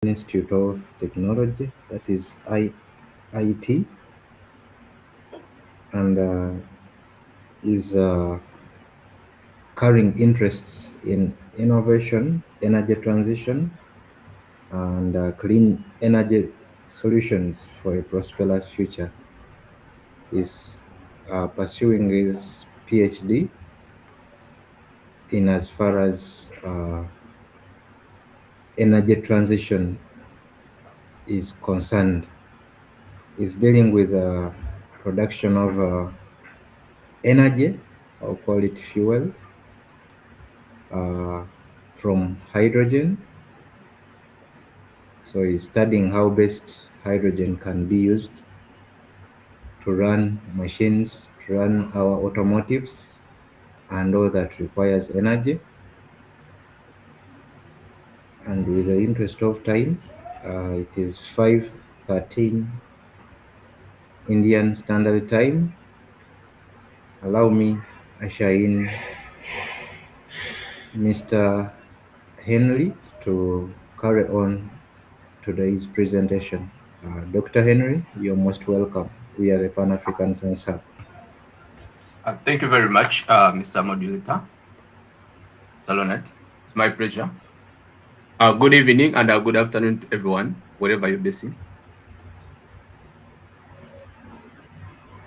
Institute of Technology, that is IIT, and is carrying interests in innovation, energy transition, and clean energy solutions for a prosperous future. Is pursuing his PhD in as far as energy transition is concerned. Is dealing with production of energy, I'll call it fuel, uh, from hydrogen. So he's studying how best hydrogen can be used to run machines, to run our automotives, and all that requires energy. And with the interest of time, it is 5:13 Indian Standard Time. Allow me usher in Mr. Henry to carry on today's presentation. Dr. Henry, you're most welcome. We are the Pan African Science Hub. Thank you very much, Mr. Modulator. Salonat, it's my pleasure. Good evening and good afternoon to everyone, wherever you're based.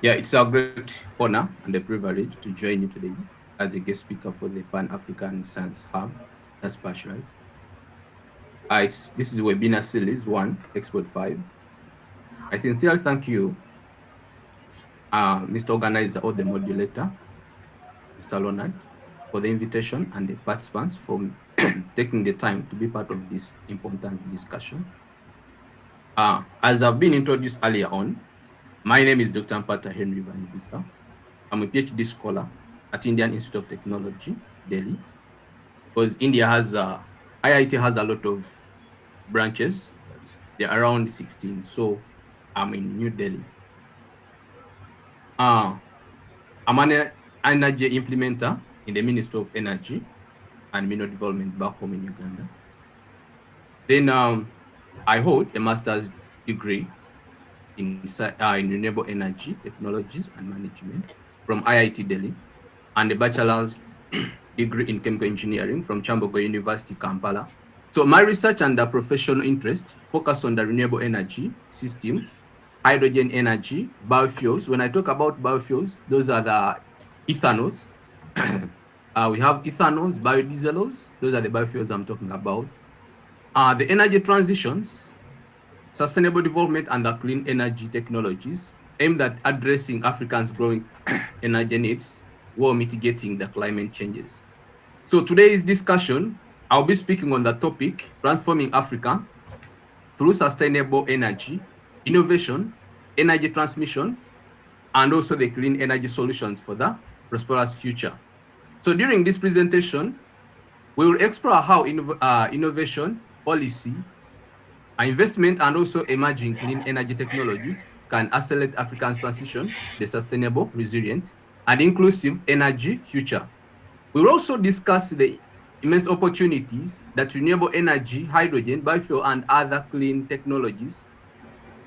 Yeah, it's a great honor and a privilege to join you today as a guest speaker for the Pan-African Science Hub. That's PASH, right? This is webinar series 1, Export 5. I sincerely thank you, Mr. Organizer or the modulator, Mr. Leonard, for the invitation and the participants for taking the time to be part of this important discussion. As I've been introduced earlier on, my name is Dr. Mpaata Henry Van Vicker. I'm a PhD scholar at Indian Institute of Technology, Delhi, because India has, IIT has a lot of branches. They're around 16, so I'm in New Delhi. I'm an energy implementer in the Ministry of Energy and Mineral Development back home in Uganda. Then I hold a master's degree in renewable energy technologies and management from IIT Delhi, and a bachelor's degree in chemical engineering from Chambogo University, Kampala. So my research and professional interest focus on the renewable energy system, hydrogen energy, biofuels. When I talk about biofuels, those are the ethanols. We have ethanols, biodieselos. Those are the biofuels I'm talking about. The energy transitions, sustainable development and the clean energy technologies aimed at addressing Africans' growing energy needs while mitigating the climate changes. So today's discussion, I'll be speaking on the topic, transforming Africa through sustainable energy, innovation, energy transmission, and also the clean energy solutions for the prosperous future. So during this presentation, we will explore how innovation, policy, investment, and also emerging clean energy technologies can accelerate Africa's transition, the sustainable, resilient, and inclusive energy future. We will also discuss the immense opportunities that renewable energy, hydrogen, biofuel, and other clean technologies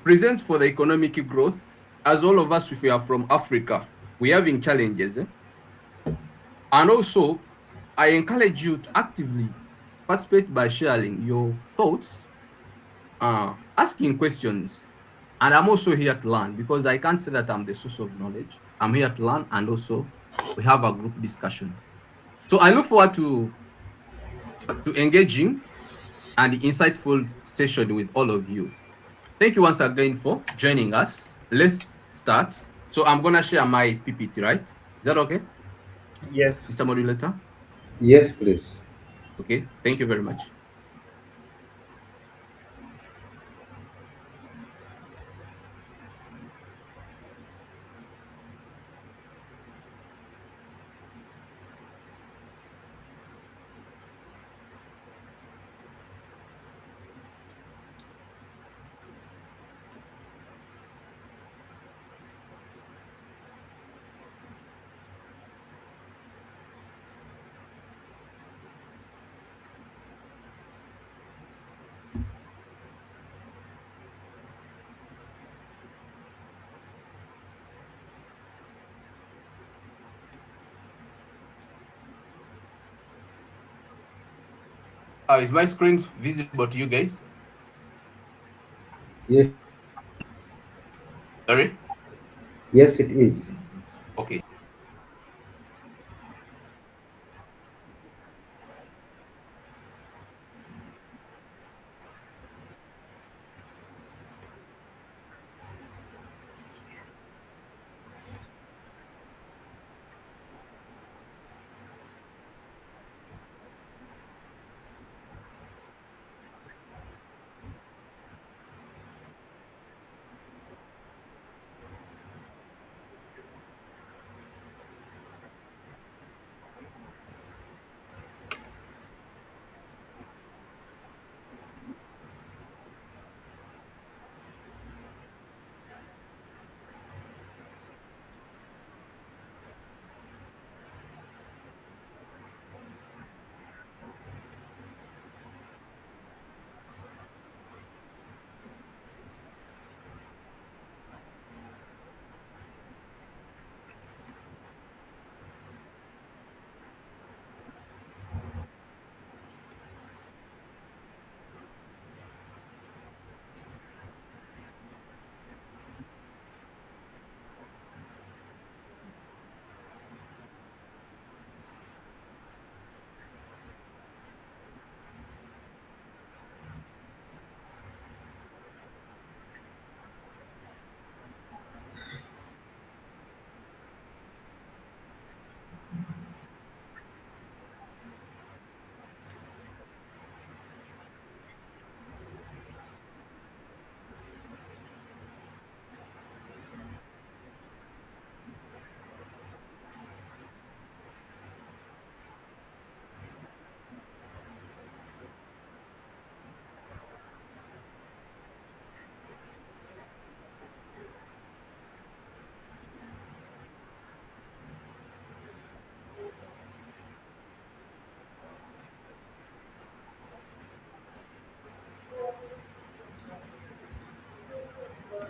presents for the economic growth. As all of us, if we are from Africa, we are having challenges. And also, I encourage you to actively participate by sharing your thoughts, asking questions. And I'm also here to learn, because I can't say that I'm the source of knowledge. I'm here to learn, and also we have a group discussion. So I look forward to engaging and insightful session with all of you. Thank you once again for joining us. Let's start. So I'm gonna share my PPT, right? Is that okay, Yes. Mr. Modulator? Yes, please. Okay, thank you very much. Is my screen visible to you guys? Yes, Sorry? yes, it is. Okay.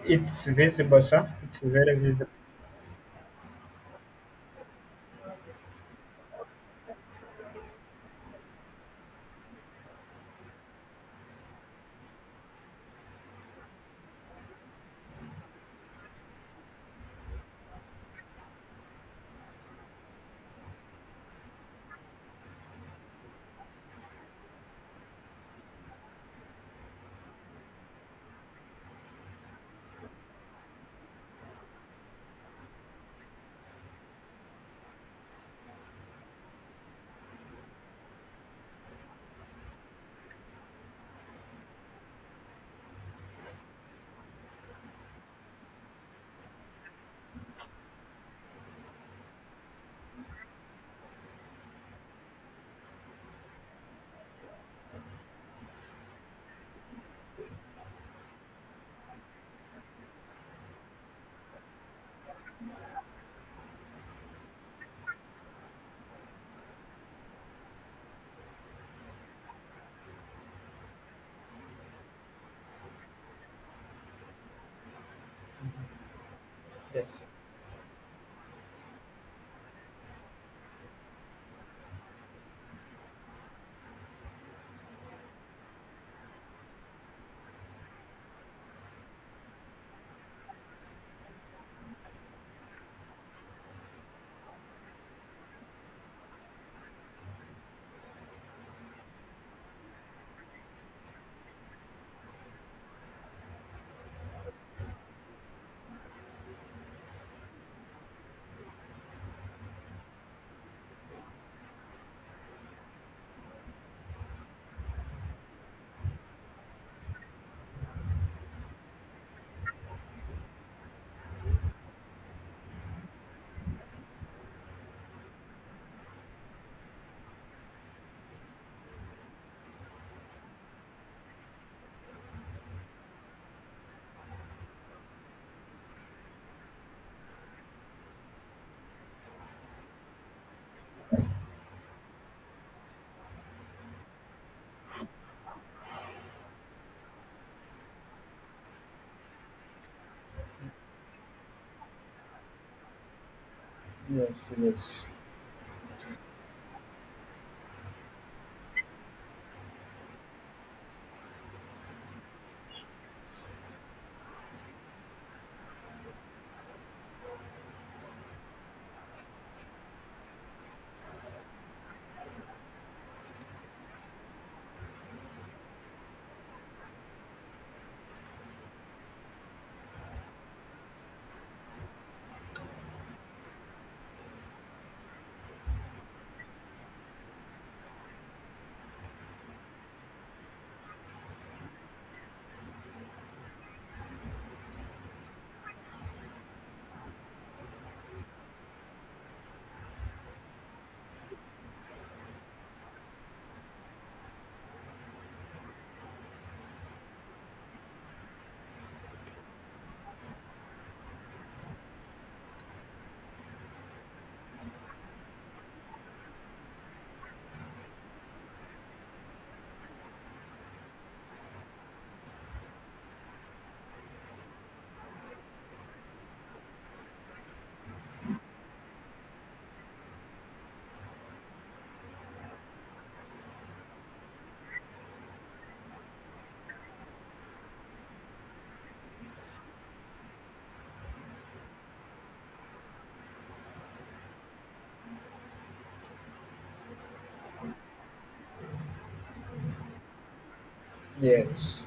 It's visible, sir. It's very visible. Yes. Yes. Yes. Yes.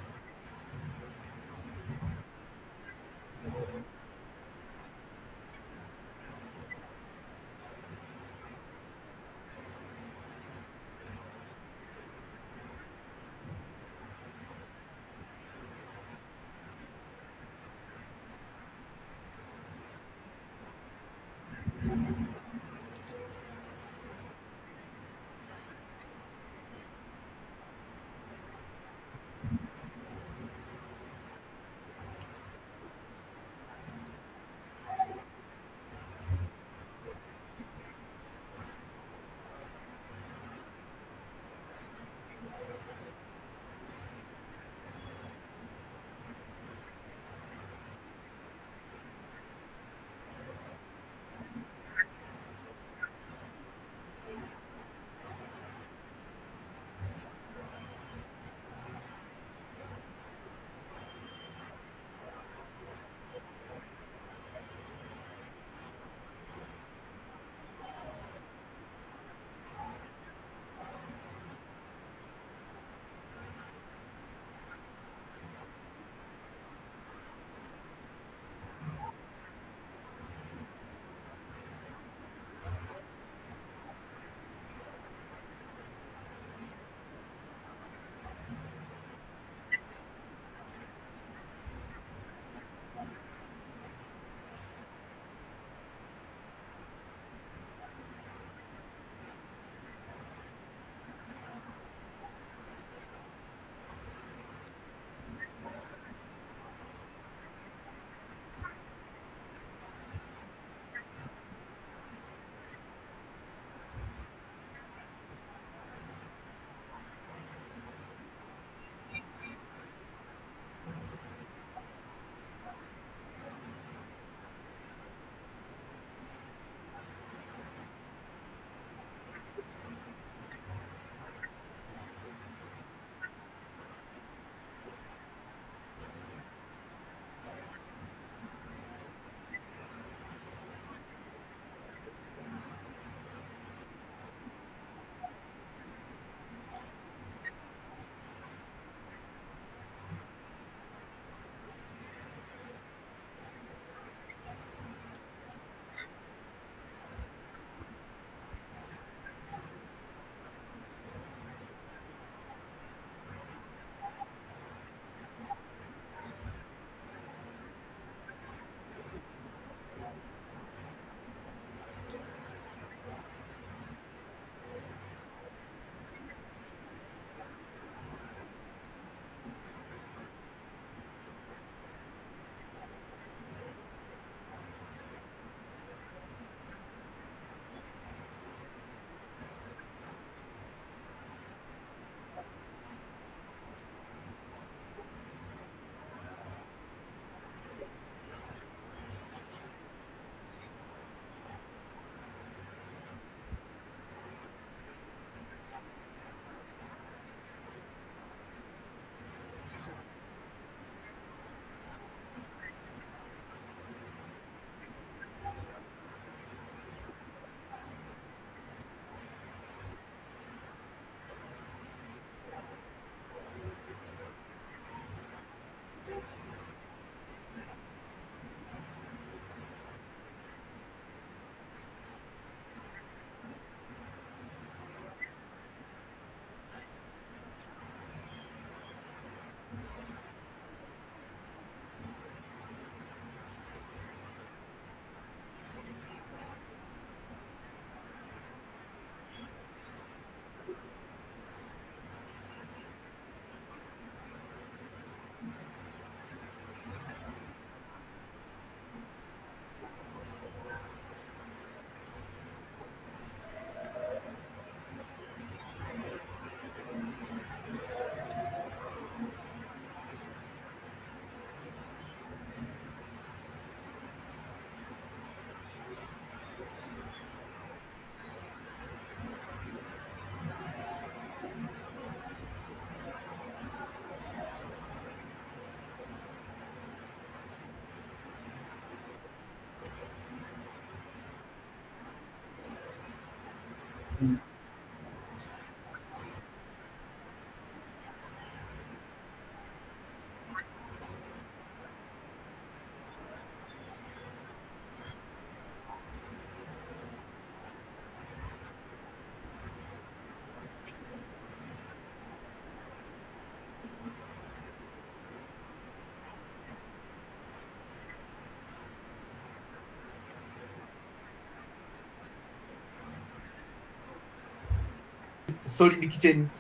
solid kitchen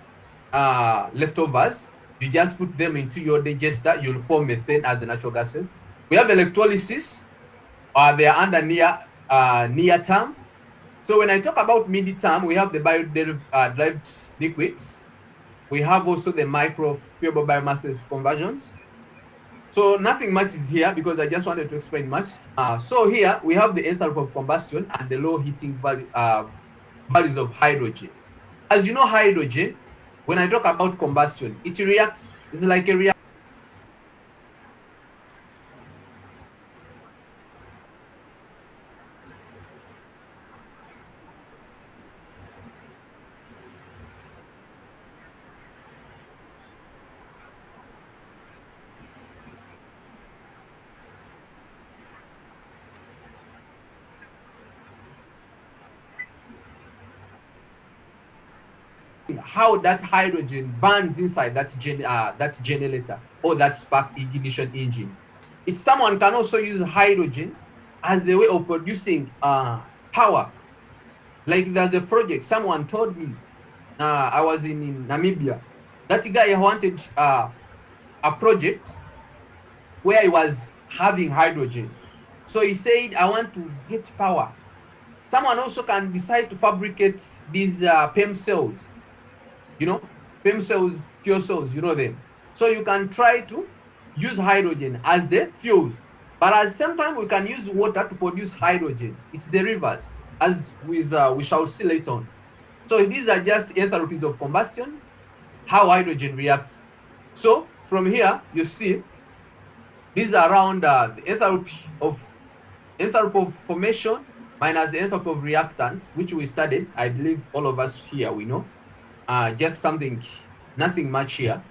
leftovers. You just put them into your digester, you'll form methane as the natural gases. We have electrolysis, they are under near term. So when I talk about mid-term, we have the bio-derived liquids. We have also the microfiable biomasses conversions. So nothing much is here because I just wanted to explain much. So here we have the enthalpy of combustion and the low heating values of hydrogen. As you know, hydrogen, when I talk about combustion, it reacts, it's like a reaction. How that hydrogen burns inside that generator or that spark ignition engine. It's someone can also use hydrogen as a way of producing power. Like there's a project someone told me, I was in Namibia. That guy wanted a project where he was having hydrogen. So he said, I want to get power. Someone also can decide to fabricate these PEM cells, you know, PEM cells, fuel cells, you know them. So you can try to use hydrogen as the fuel. But at the same time, we can use water to produce hydrogen. It's the reverse, as with we shall see later on. So these are just enthalpies of combustion, how hydrogen reacts. So from here, you see, these are around the enthalpy of formation minus the enthalpy of reactants, which we studied. I believe all of us here we know. Just something, nothing much here.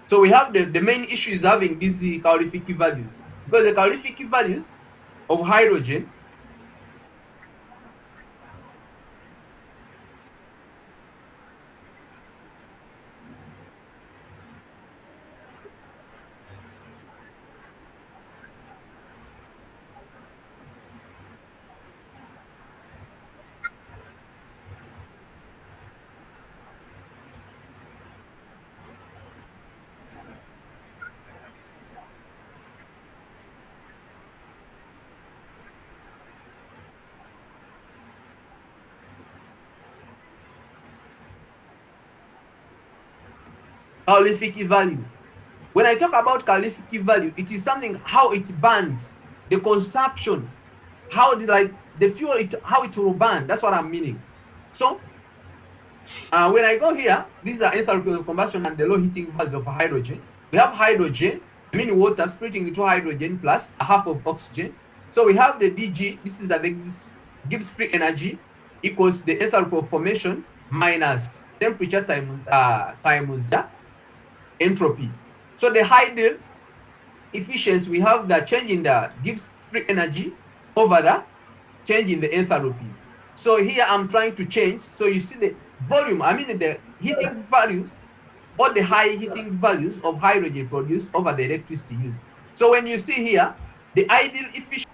So we have the main issue is having these calorific values, because the calorific values of hydrogen, calorific value. When I talk about calorific value, it is something how it burns, the consumption, how the fuel, how it will burn. That's what I'm meaning. So when I go here, these are enthalpy of combustion and the low heating value of hydrogen. We have hydrogen, I mean water splitting into hydrogen plus a half of oxygen. So we have the dg, this is the Gibbs free energy equals the enthalpy of formation minus temperature times the entropy. So the ideal efficiency, we have the change in the Gibbs free energy over the change in the enthalpies. So here I'm trying to change. So you see the volume, I mean the heating values or the high heating values of hydrogen produced over the electricity used. So when you see here, the ideal efficiency,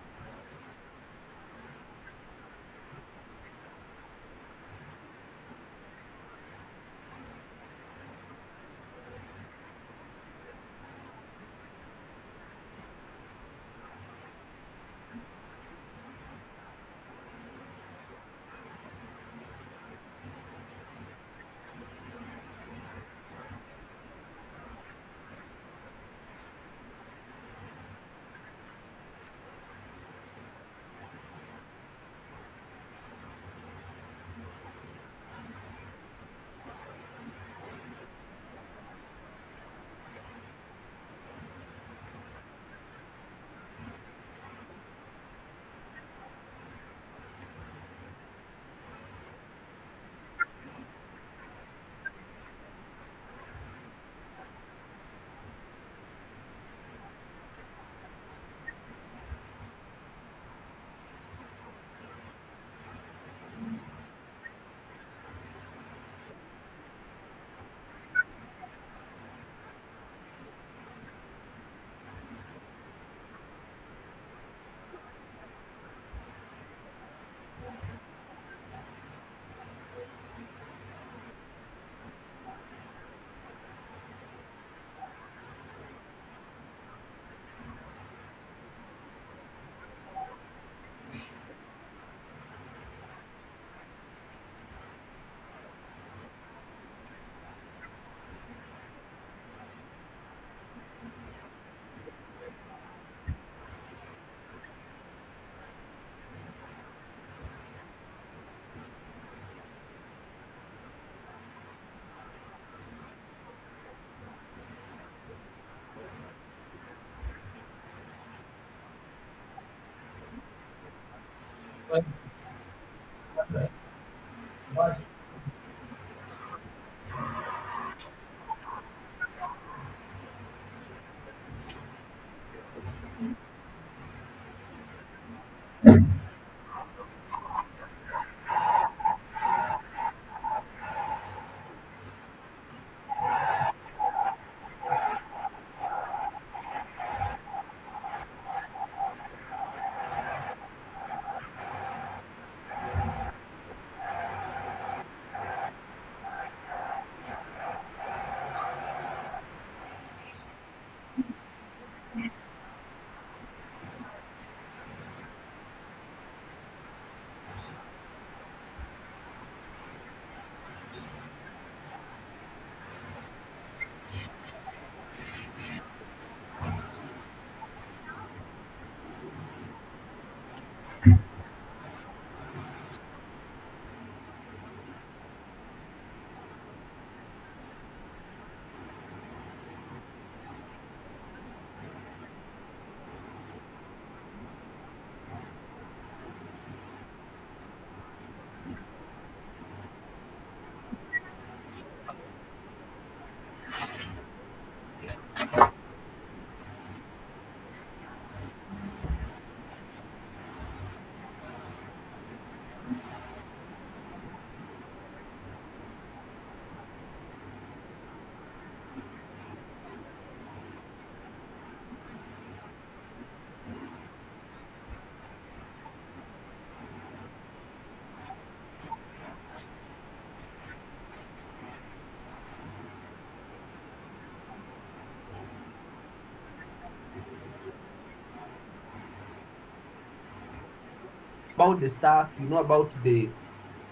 About the stack, you know about the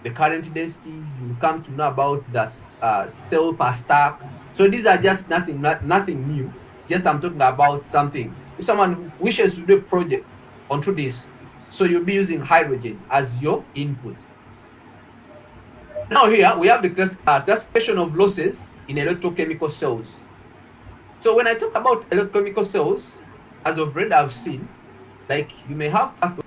current densities, you come to know about the cell per stack. So these are just nothing new. It's just I'm talking about something. If someone wishes to do a project onto this, so you'll be using hydrogen as your input. Now here we have the classification of losses in electrochemical cells. So when I talk about electrochemical cells, as of already I've seen, like you may have cathode.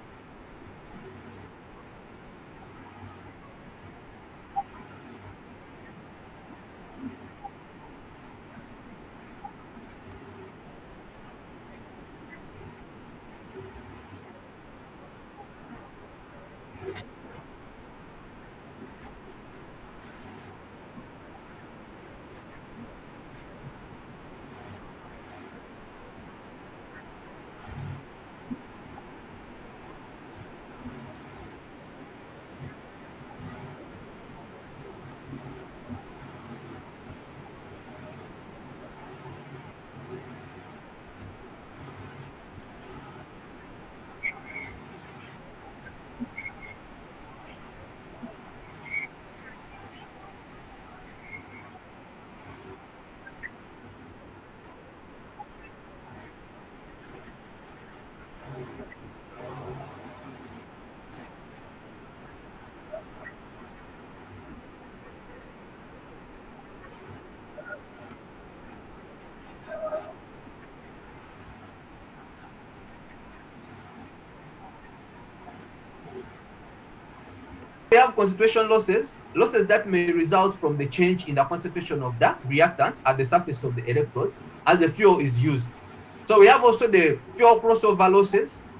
We have concentration losses, losses that may result from the change in the concentration of the reactants at the surface of the electrodes as the fuel is used. So we have also the fuel crossover losses.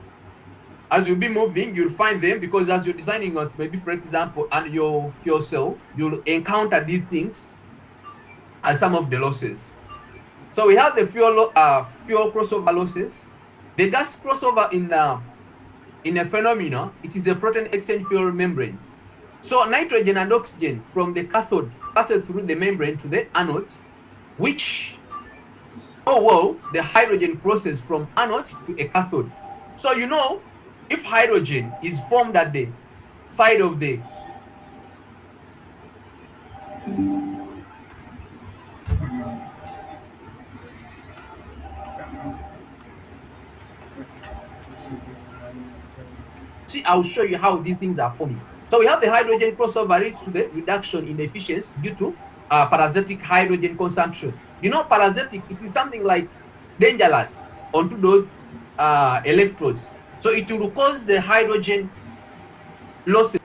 As you'll be moving, you'll find them because as you're designing, maybe for example, and your fuel cell, you'll encounter these things as some of the losses. So we have the fuel crossover losses. The gas crossover in a phenomena, it is a proton exchange fuel membranes. So nitrogen and oxygen from the cathode passes through the membrane to the anode, which the hydrogen process from anode to a cathode. So you know, if hydrogen is formed at the side of the I'll show you how these things are forming. So we have the hydrogen crossover leads to the reduction in efficiency due to parasitic hydrogen consumption. You know, parasitic, it is something like dangerous onto those electrodes. So it will cause the hydrogen losses.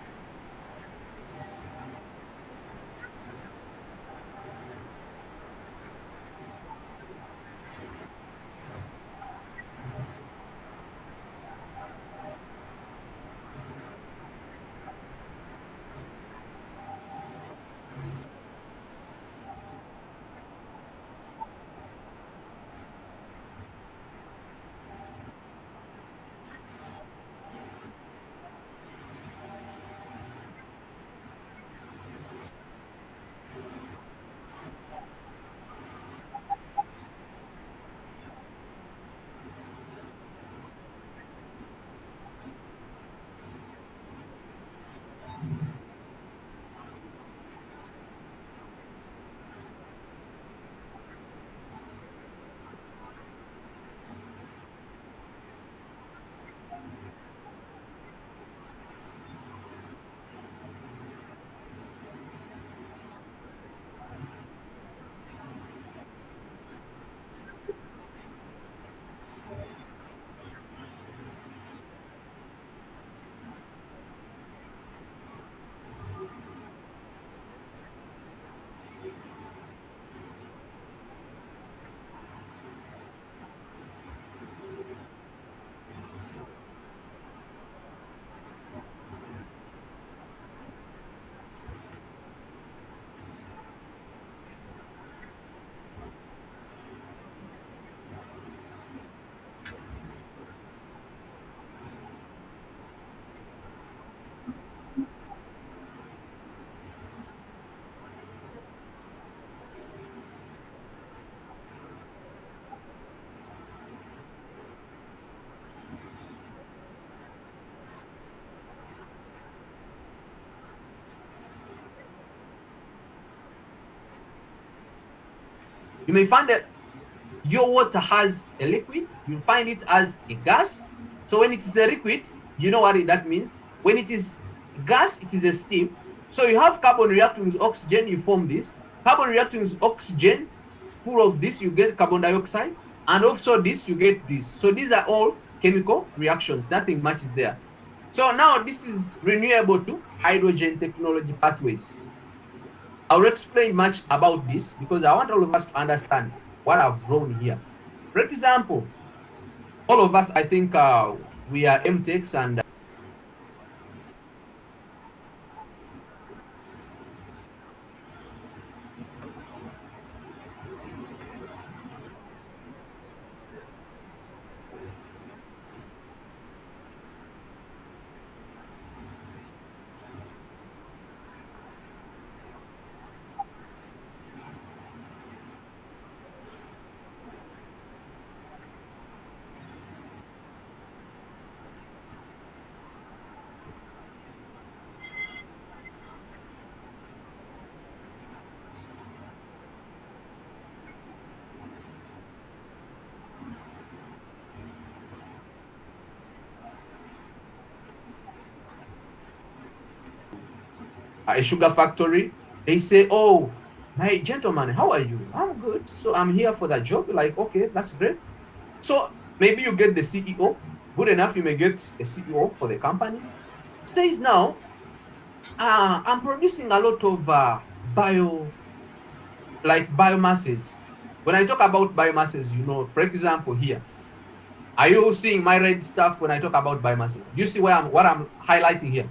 You may find that your water has a liquid, you find it as a gas. So when it is a liquid, you know what that means. When it is gas, it is a steam. So you have carbon reacting with oxygen, you form this. Carbon reacting with oxygen, full of this, you get carbon dioxide. And also this, you get this. So these are all chemical reactions. Nothing much is there. So now this is renewable to hydrogen technology pathways. I'll explain much about this because I want all of us to understand what I've drawn here. For example, all of us, I think we are MTechs and a sugar factory, they say, oh, my gentleman, how are you? I'm good. So I'm here for that job. You're like, okay, that's great. So maybe you get the CEO. Good enough, you may get a CEO for the company. Says now, I'm producing a lot of biomasses. When I talk about biomasses, for example, here, are you seeing my red stuff when I talk about biomasses? Do you see what I'm highlighting here?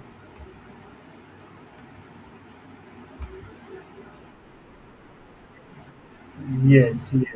Yes, yes.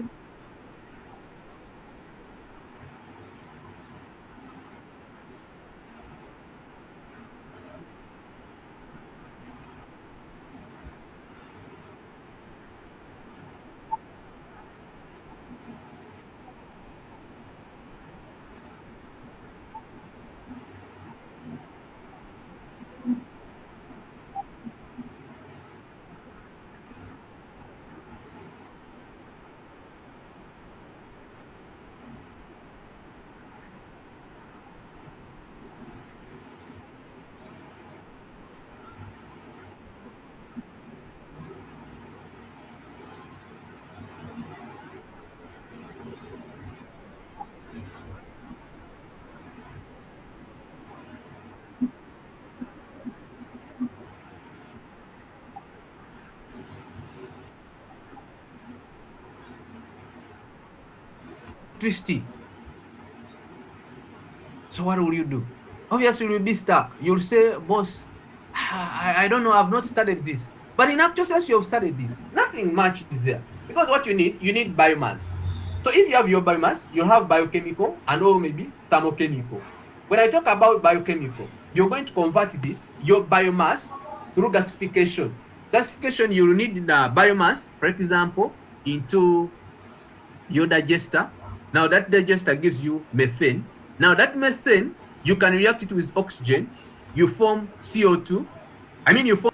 electricity. So what will you do? Obviously, you'll be stuck. You'll say, boss, I don't know, I've not studied this. But in actual sense, you have studied this. Nothing much is there. Because what you need biomass. So if you have your biomass, you'll have biochemical and or maybe thermochemical. When I talk about biochemical, you're going to convert your biomass through gasification. Gasification, you'll need the biomass, for example, into your digester. Now that digester gives you methane. Now that methane, you can react it with oxygen. You form CO2. I mean, you form.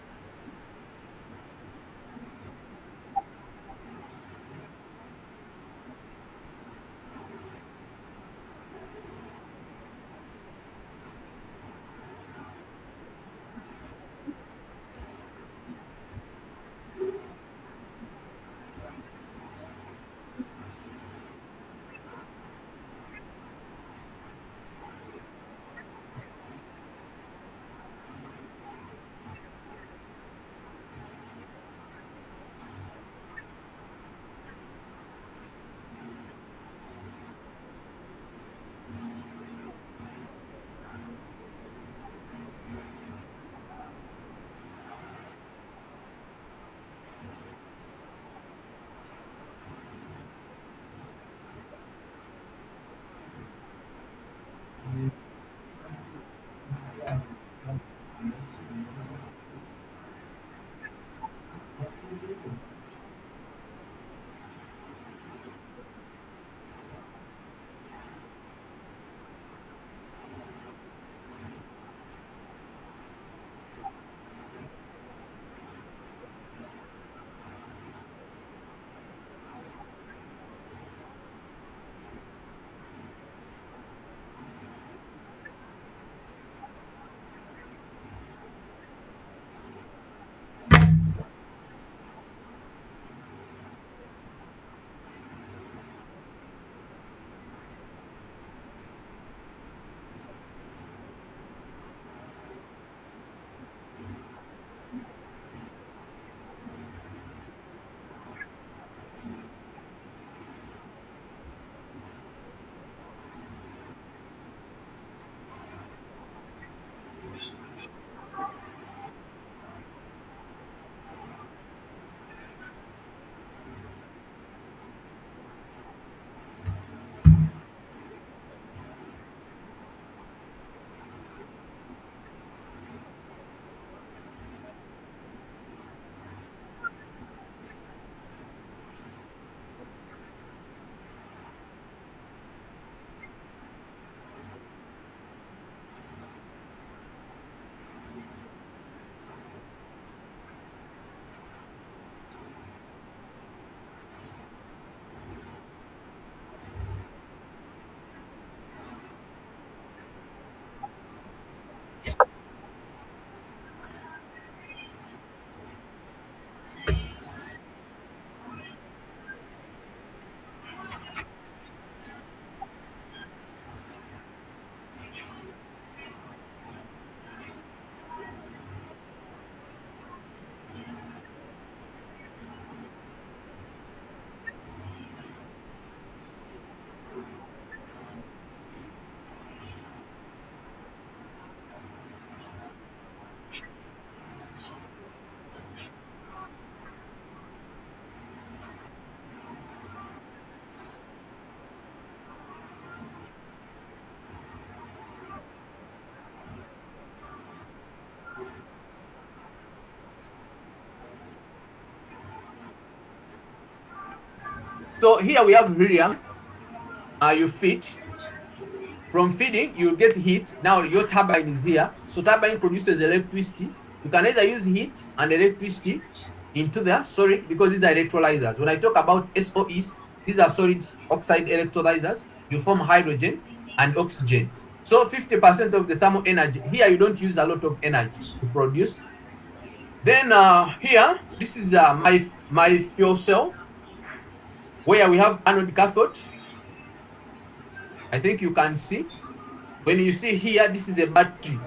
So here we have helium. You feed. From feeding, you get heat. Now your turbine is here. So turbine produces electricity. You can either use heat and electricity into the solid because these are electrolyzers. When I talk about SOEs, these are solid oxide electrolyzers. You form hydrogen and oxygen. So 50% of the thermal energy here, you don't use a lot of energy to produce. Then here, this is my fuel cell where we have anode cathode. I think you can see. When you see here, this is a battery.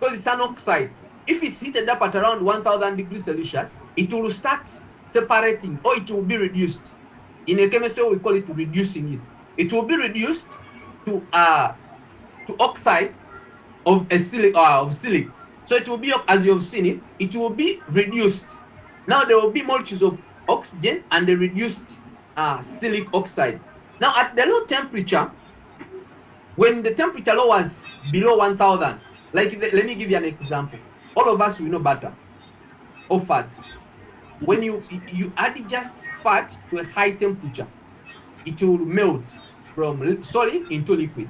because it's an oxide. If it's heated up at around 1000 degrees Celsius, it will start separating, or it will be reduced. In a chemistry, we call it reducing it. It will be reduced to oxide of a silic. So it will be, as you have seen it, it will be reduced. Now there will be molecules of oxygen and the reduced silic oxide. Now at the low temperature, when the temperature lowers below 1000, like let me give you an example. All of us, we know butter or fats. When you add just fat to a high temperature, it will melt from solid into liquid.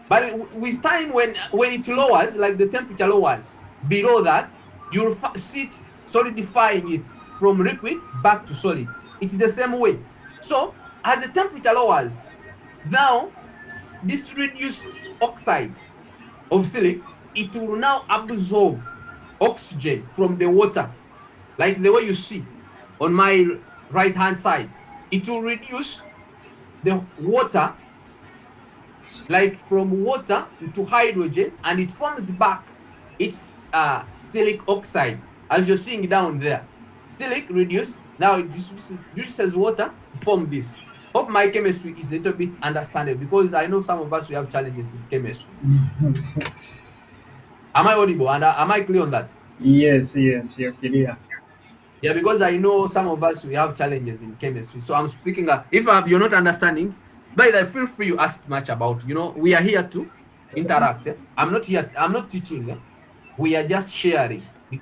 But with time, when it lowers, like the temperature lowers below that, you'll see it solidifying it from liquid back to solid. It's the same way. So as the temperature lowers, now this reduced oxide of silic, it will now absorb oxygen from the water, like the way you see on my right hand side. It will reduce the water, like from water to hydrogen, and it forms back its silic oxide, as you're seeing down there. Silic reduce, now it reduces water to form this. Hope my chemistry is a little bit understandable, because I know some of us, we have challenges in chemistry. Am I audible, and am I clear on that? Yes, yes, you're clear. Yeah, because I know some of us, we have challenges in chemistry. So I'm speaking. If you're not understanding, by the way, feel free to ask much about. We are here to interact. I'm not here. I'm not teaching. We are just sharing. Yeah.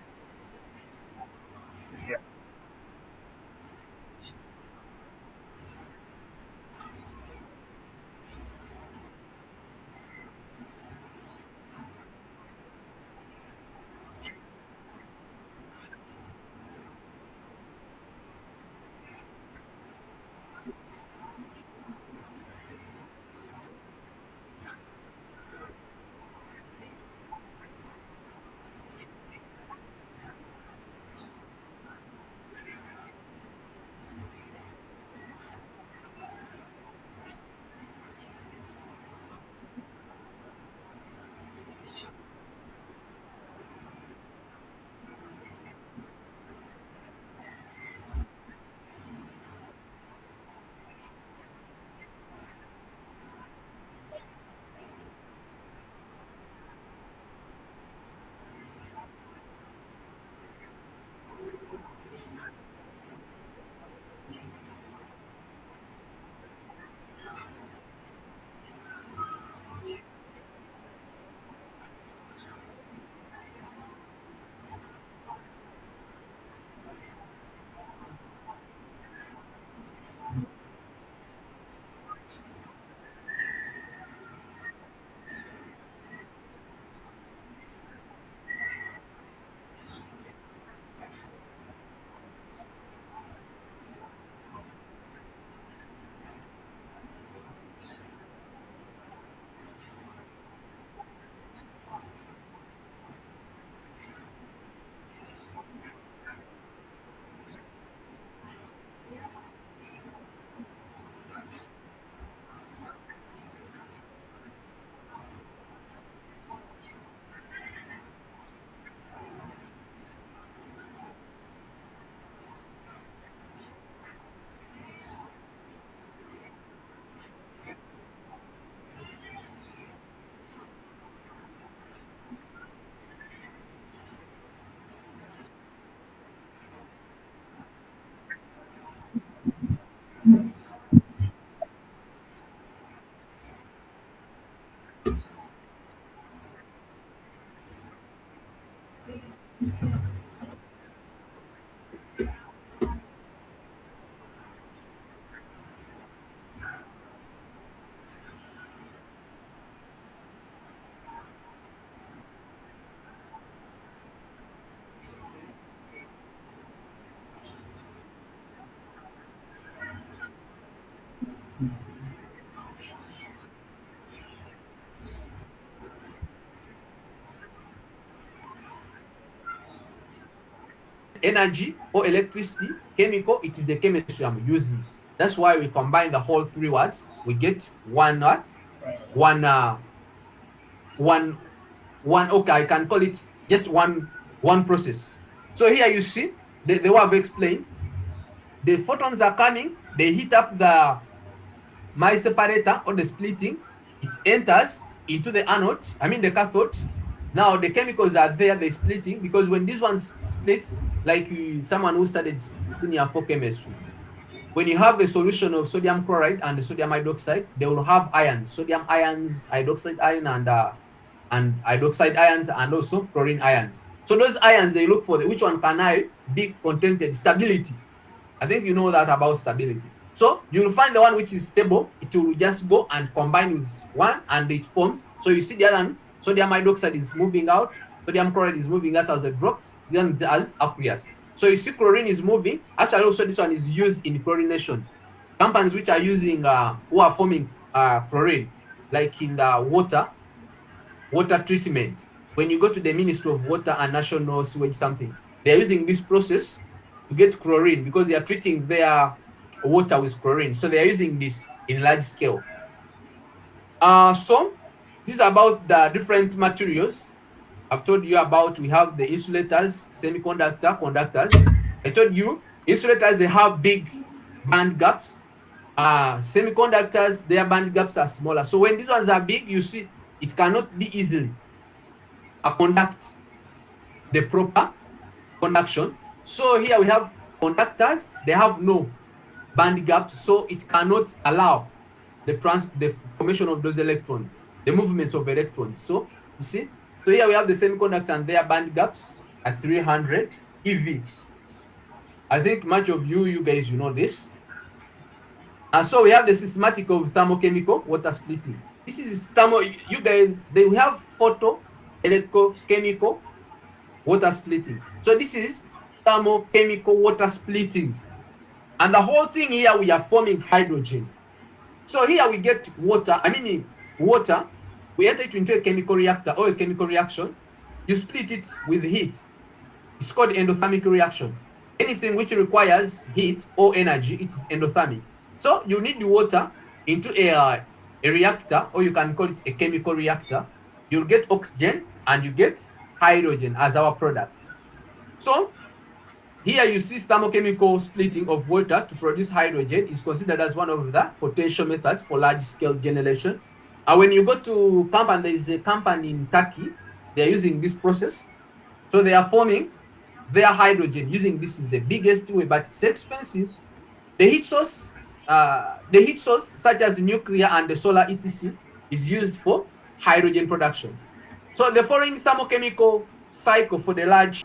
Energy or electricity, chemical, it is the chemistry I'm using. That's why we combine the whole three words. We get one what? One one. Okay, I can call it just one process. So here you see the way I've explained. The photons are coming, they heat up the my separator or the splitting, it enters into the anode, I mean the cathode. Now the chemicals are there, they're splitting, because when this one splits, like someone who studied senior 4 chemistry, when you have a solution of sodium chloride and the sodium hydroxide, they will have ions, sodium ions, hydroxide ion, and hydroxide ions, and also chlorine ions. So those ions, they look for which one can I be contented, stability. I think you know that about stability. So you'll find the one which is stable, it will just go and combine with one and it forms. So you see the other one, sodium hydroxide is moving out, sodium chloride is moving out as it drops, then it as aqueous. So you see chlorine is moving. Actually, also this one is used in chlorination. Companies which are using, who are forming chlorine, like in the water treatment. When you go to the Ministry of Water and National Sewage something, they're using this process to get chlorine because they are treating their water with chlorine. So they are using this in large scale. So this is about the different materials. I've told you about, we have the insulators, semiconductor, conductors. I told you insulators, they have big band gaps. Semiconductors, their band gaps are smaller. So when these ones are big, you see it cannot be easily conduct the proper conduction. So here we have conductors, they have no band gaps, so it cannot allow the formation of those electrons, the movements of electrons. So you see, so here we have the semiconductors and their band gaps at 300 eV. I think much of you guys, you know this. And so we have the systematic of thermochemical water splitting. This is you guys, they have photo electrochemical water splitting. So this is thermochemical water splitting. And the whole thing here, we are forming hydrogen. So here we get water, water, we enter it into a chemical reactor or a chemical reaction. You split it with heat. It's called endothermic reaction. Anything which requires heat or energy, it is endothermic. So you need the water into a reactor, or you can call it a chemical reactor. You'll get oxygen and you get hydrogen as our product. So here you see thermochemical splitting of water to produce hydrogen is considered as one of the potential methods for large-scale generation. And when you go to company, there is a company in Turkey, they're using this process. So they are forming their hydrogen using this is the biggest way, but it's expensive. The heat source such as nuclear and the solar etc is used for hydrogen production. So the following thermochemical cycle for the large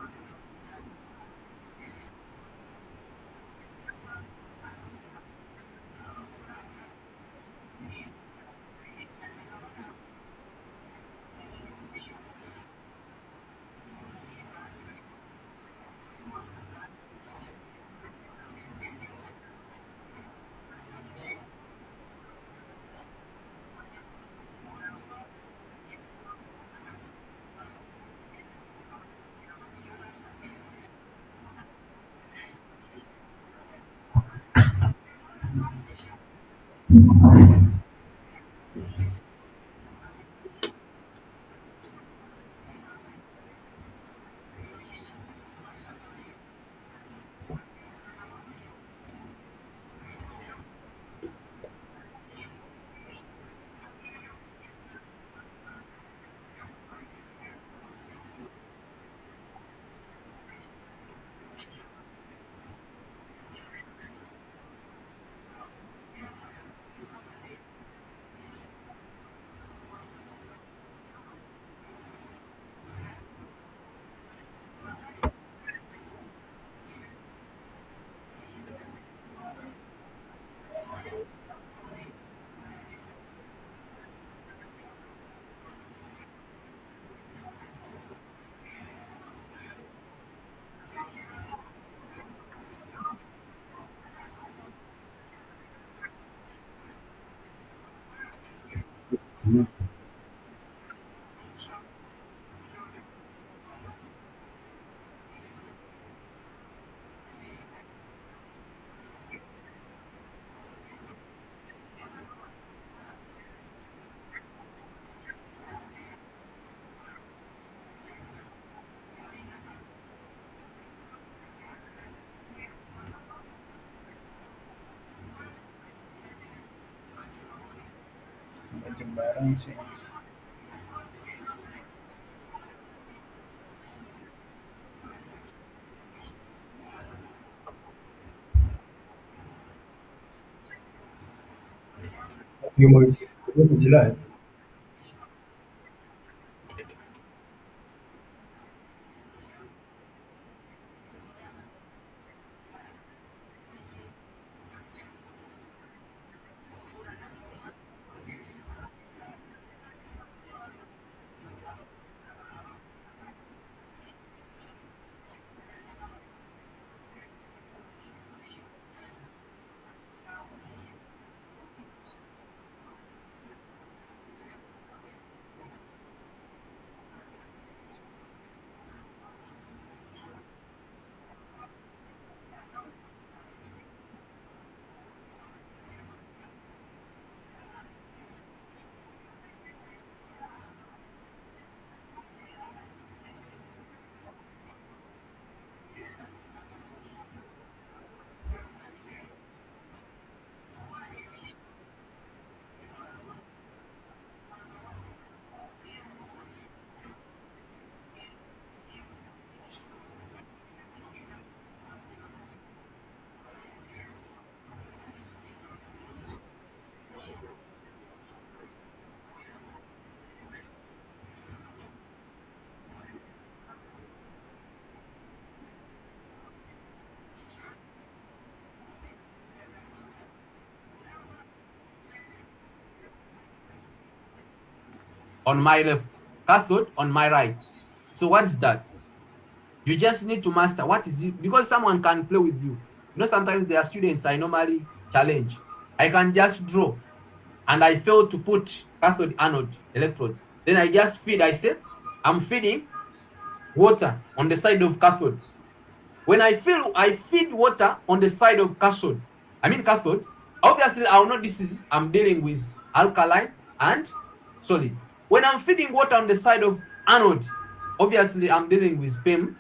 the balance. You know. Humans July. On my left, cathode on my right. So what is that? You just need to master what is it, because someone can play with you. You know, sometimes there are students I normally challenge. I can just draw and I fail to put cathode anode electrodes. Then I just feed. I say, I'm feeding water on the side of cathode. When I feed water on the side of cathode, obviously I'll know I'm dealing with alkaline and solid. When I'm feeding water on the side of anode, obviously I'm dealing with PEM.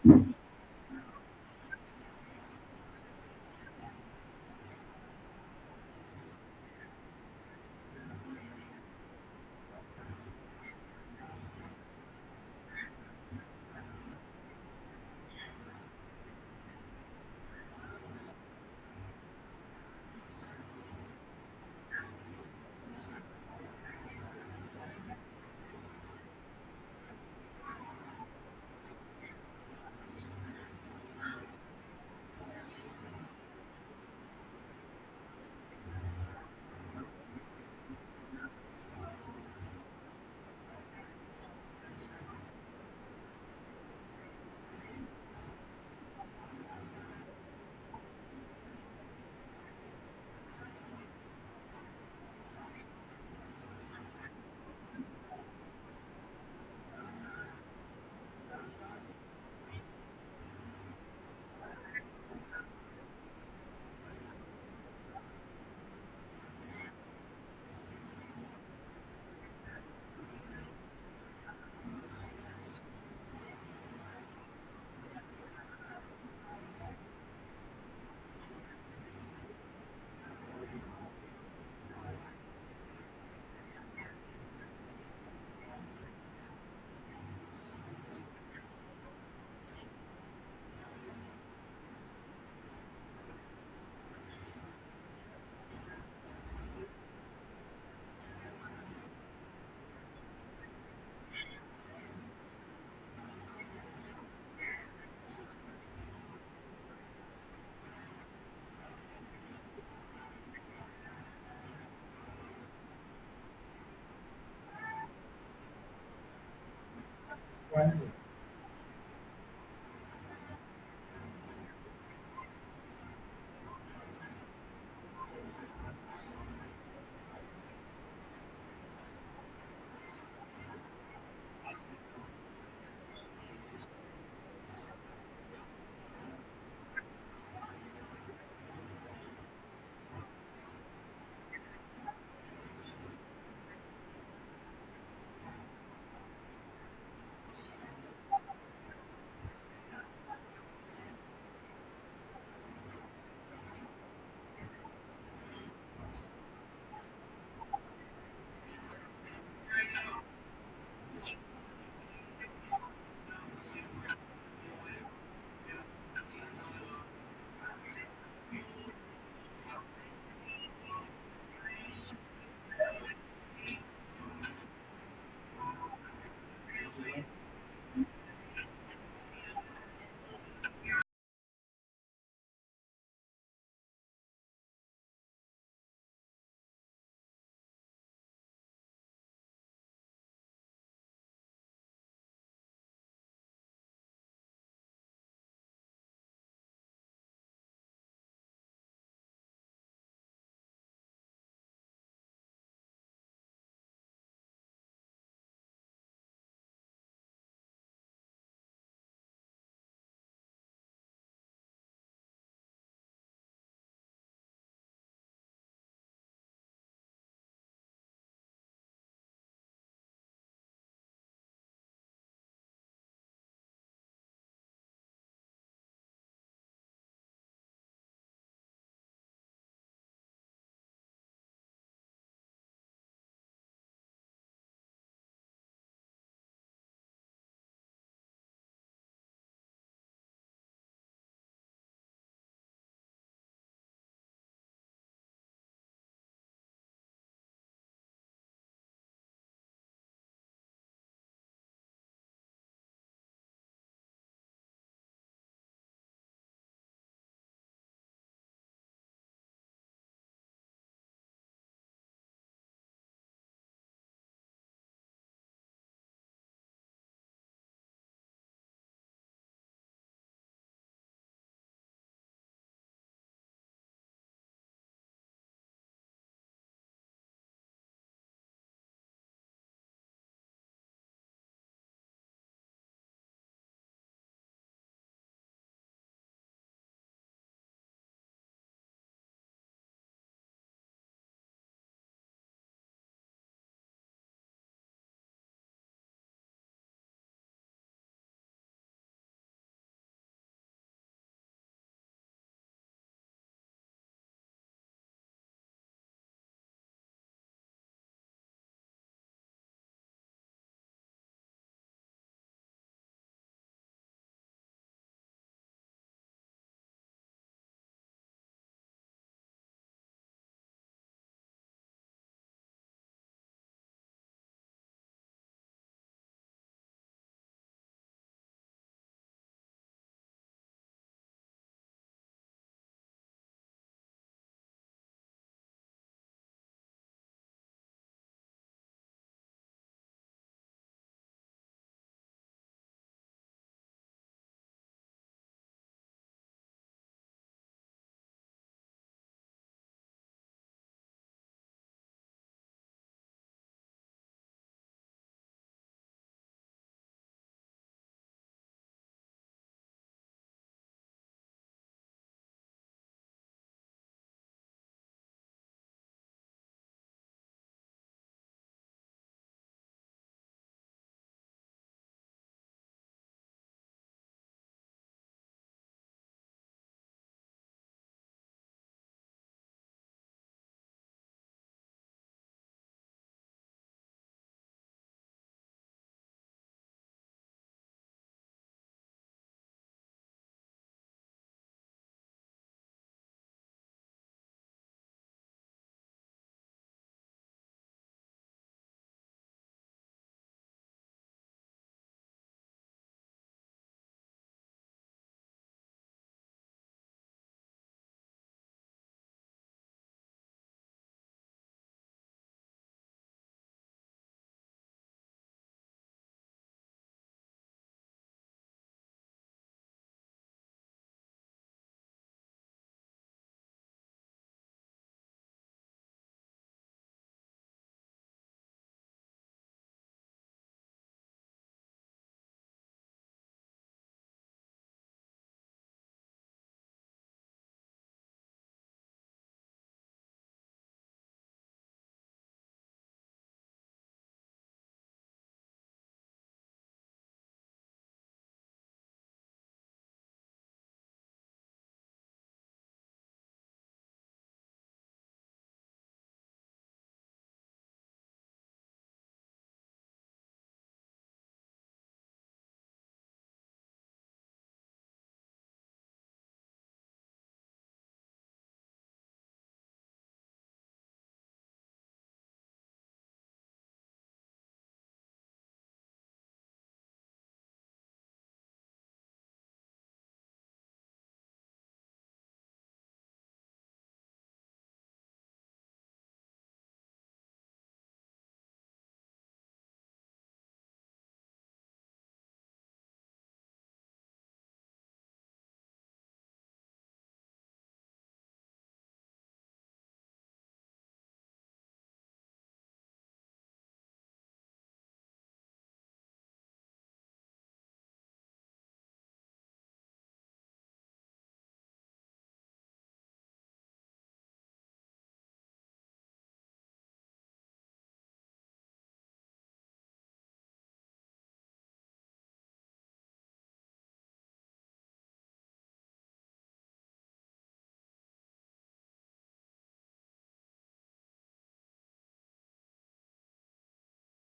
One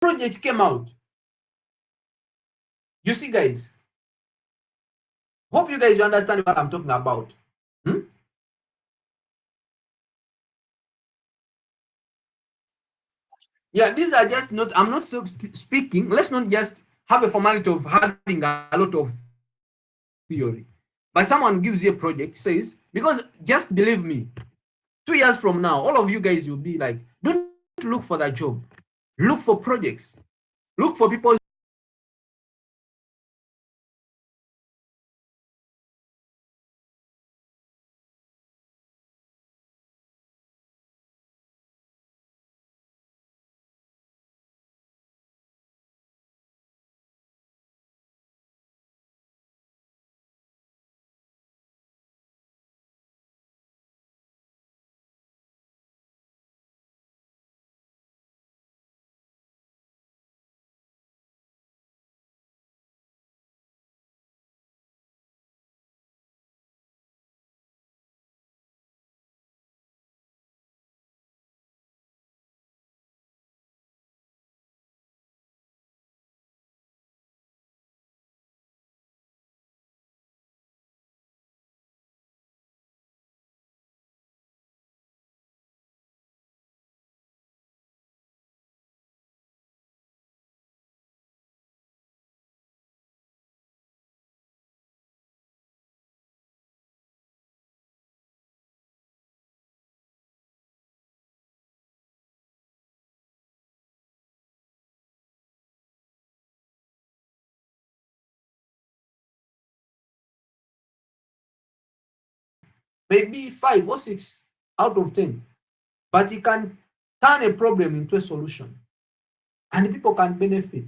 project came out. You see, guys, hope you guys understand what I'm talking about. Yeah, these are just not, I'm not so speaking. Let's not just have a formality of having a lot of theory. But someone gives you a project, says, because just believe me, 2 years from now, all of you guys will be like, don't look for that job. Look for projects. Look for people. Maybe 5 or 6 out of 10. But it can turn a problem into a solution. And people can benefit.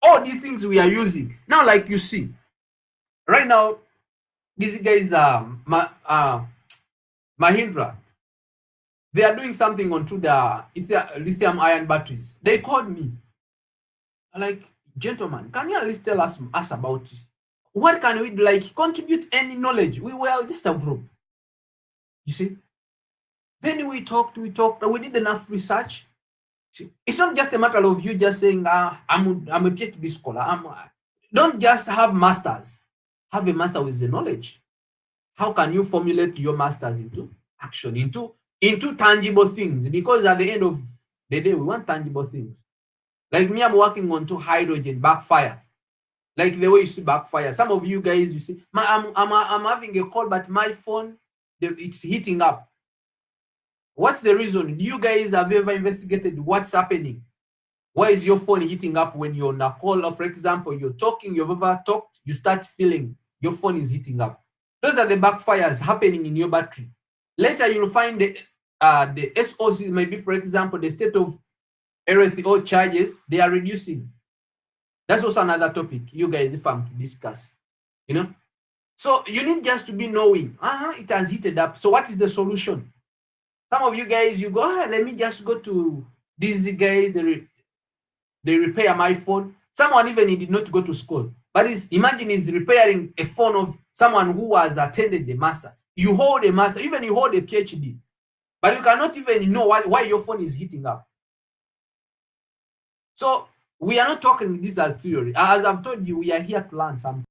All these things we are using. Now, like you see, right now, these guys are Mahindra. They are doing something onto the lithium ion batteries. They called me. Like, gentlemen, can you at least tell us about it? What can we do? Like, contribute any knowledge? We were just a group. You see? Then we talked, we did enough research. See? It's not just a matter of you just saying, I'm a PhD scholar. Don't just have masters. Have a master with the knowledge. How can you formulate your masters into action, into tangible things? Because at the end of the day, we want tangible things. Like me, I'm working on hydrogen backfire. Like the way you see backfire. Some of you guys, you see, I'm having a call, but my phone, it's heating up. What's the reason? Do you guys have ever investigated what's happening? Why is your phone heating up when you're on a call? Or for example, you're talking, you've ever talked, you start feeling your phone is heating up. Those are the backfires happening in your battery. Later, you'll find the SOC, maybe for example, the state of earth or charges, they are reducing. That's also another topic, you guys, if I'm to discuss, you know. So you need just to be knowing, it has heated up. So what is the solution? Some of you guys, you go, let me just go to these guys, they repair my phone. Someone even he did not go to school, but imagine he's repairing a phone of someone who has attended the master. You hold a master, even you hold a PhD, but you cannot even know why your phone is heating up. So we are not talking this as theory. As I've told you, we are here to learn something.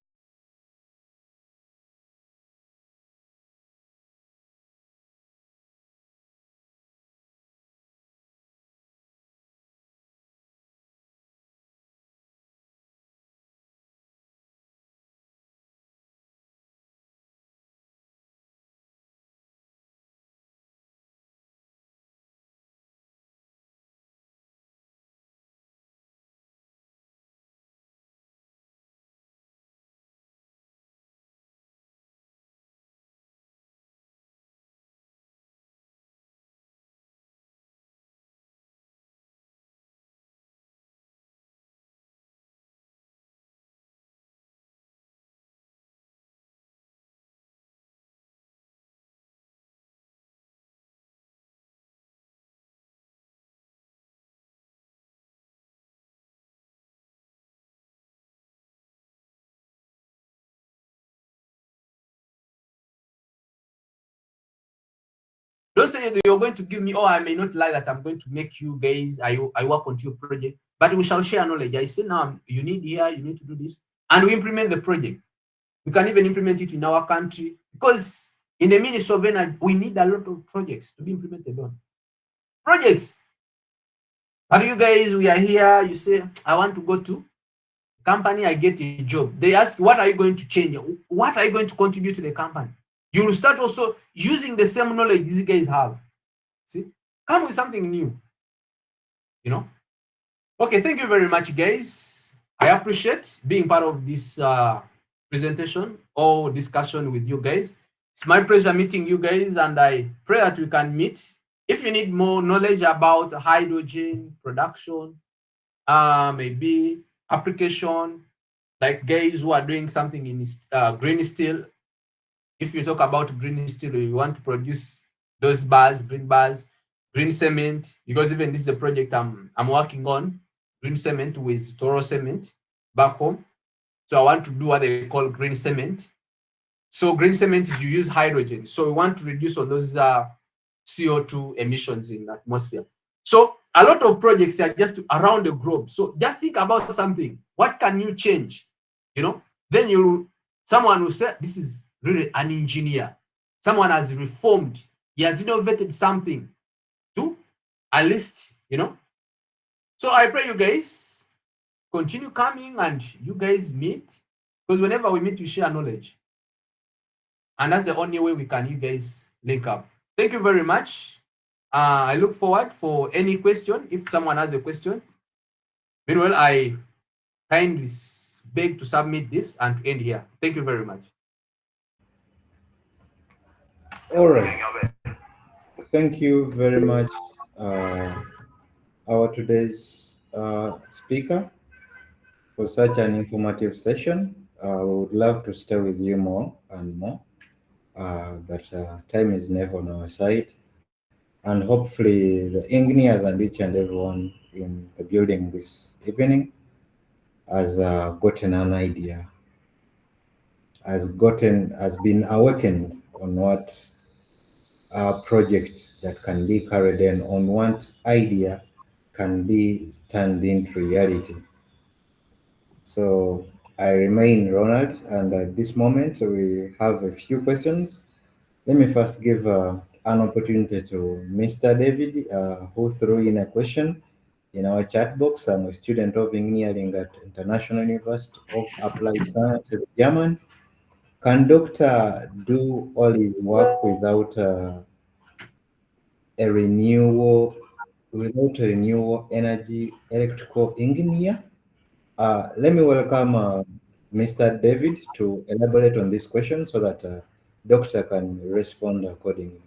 Don't say that you're going to give me, I may not lie that I'm going to make you guys, I work on your project. but we shall share knowledge. I say now, you need here, you need to do this, and we implement the project. We can even implement it in our country, because in the Ministry of Energy, we need a lot of projects to be implemented on. Projects. But you guys, we are here, you say, I want to go to company, I get a job. They ask, what are you going to change? What are you going to contribute to the company? You will start also using the same knowledge these guys have. See, come with something new, you know? Okay, thank you very much, guys. I appreciate being part of this presentation or discussion with you guys. It's my pleasure meeting you guys, and I pray that we can meet. If you need more knowledge about hydrogen production, maybe application, like guys who are doing something in green steel. If you talk about green steel, you want to produce those bars, green cement, because even this is a project I'm working on, green cement with Toro cement back home. So I want to do what they call green cement. So green cement is you use hydrogen. So we want to reduce on those CO2 emissions in the atmosphere. So a lot of projects are just around the globe. So just think about something. What can you change? You know, then someone will say, this is really an engineer. Someone has reformed. He has innovated something to at least, you know. So I pray you guys continue coming and you guys meet, because whenever we meet, we share knowledge. And that's the only way we can, you guys, link up. Thank you very much. I look forward for any question, if someone has a question. Meanwhile, I kindly beg to submit this and to end here. Thank you very much. All right. Thank you very much, our today's speaker, for such an informative session. We would love to stay with you more and more, but time is never on our side. And hopefully, the engineers and each and everyone in the building this evening has gotten an idea, has been awakened on what project that can be carried on what idea can be turned into reality. So I remain Ronald, and at this moment we have a few questions. Let me first give an opportunity to Mr. David, who threw in a question in our chat box. I'm a student of engineering at International University of Applied Sciences, Germany. Can doctor do all his work a renewable, without a renewable energy electrical engineer? Let me welcome Mr. David to elaborate on this question so that doctor can respond accordingly.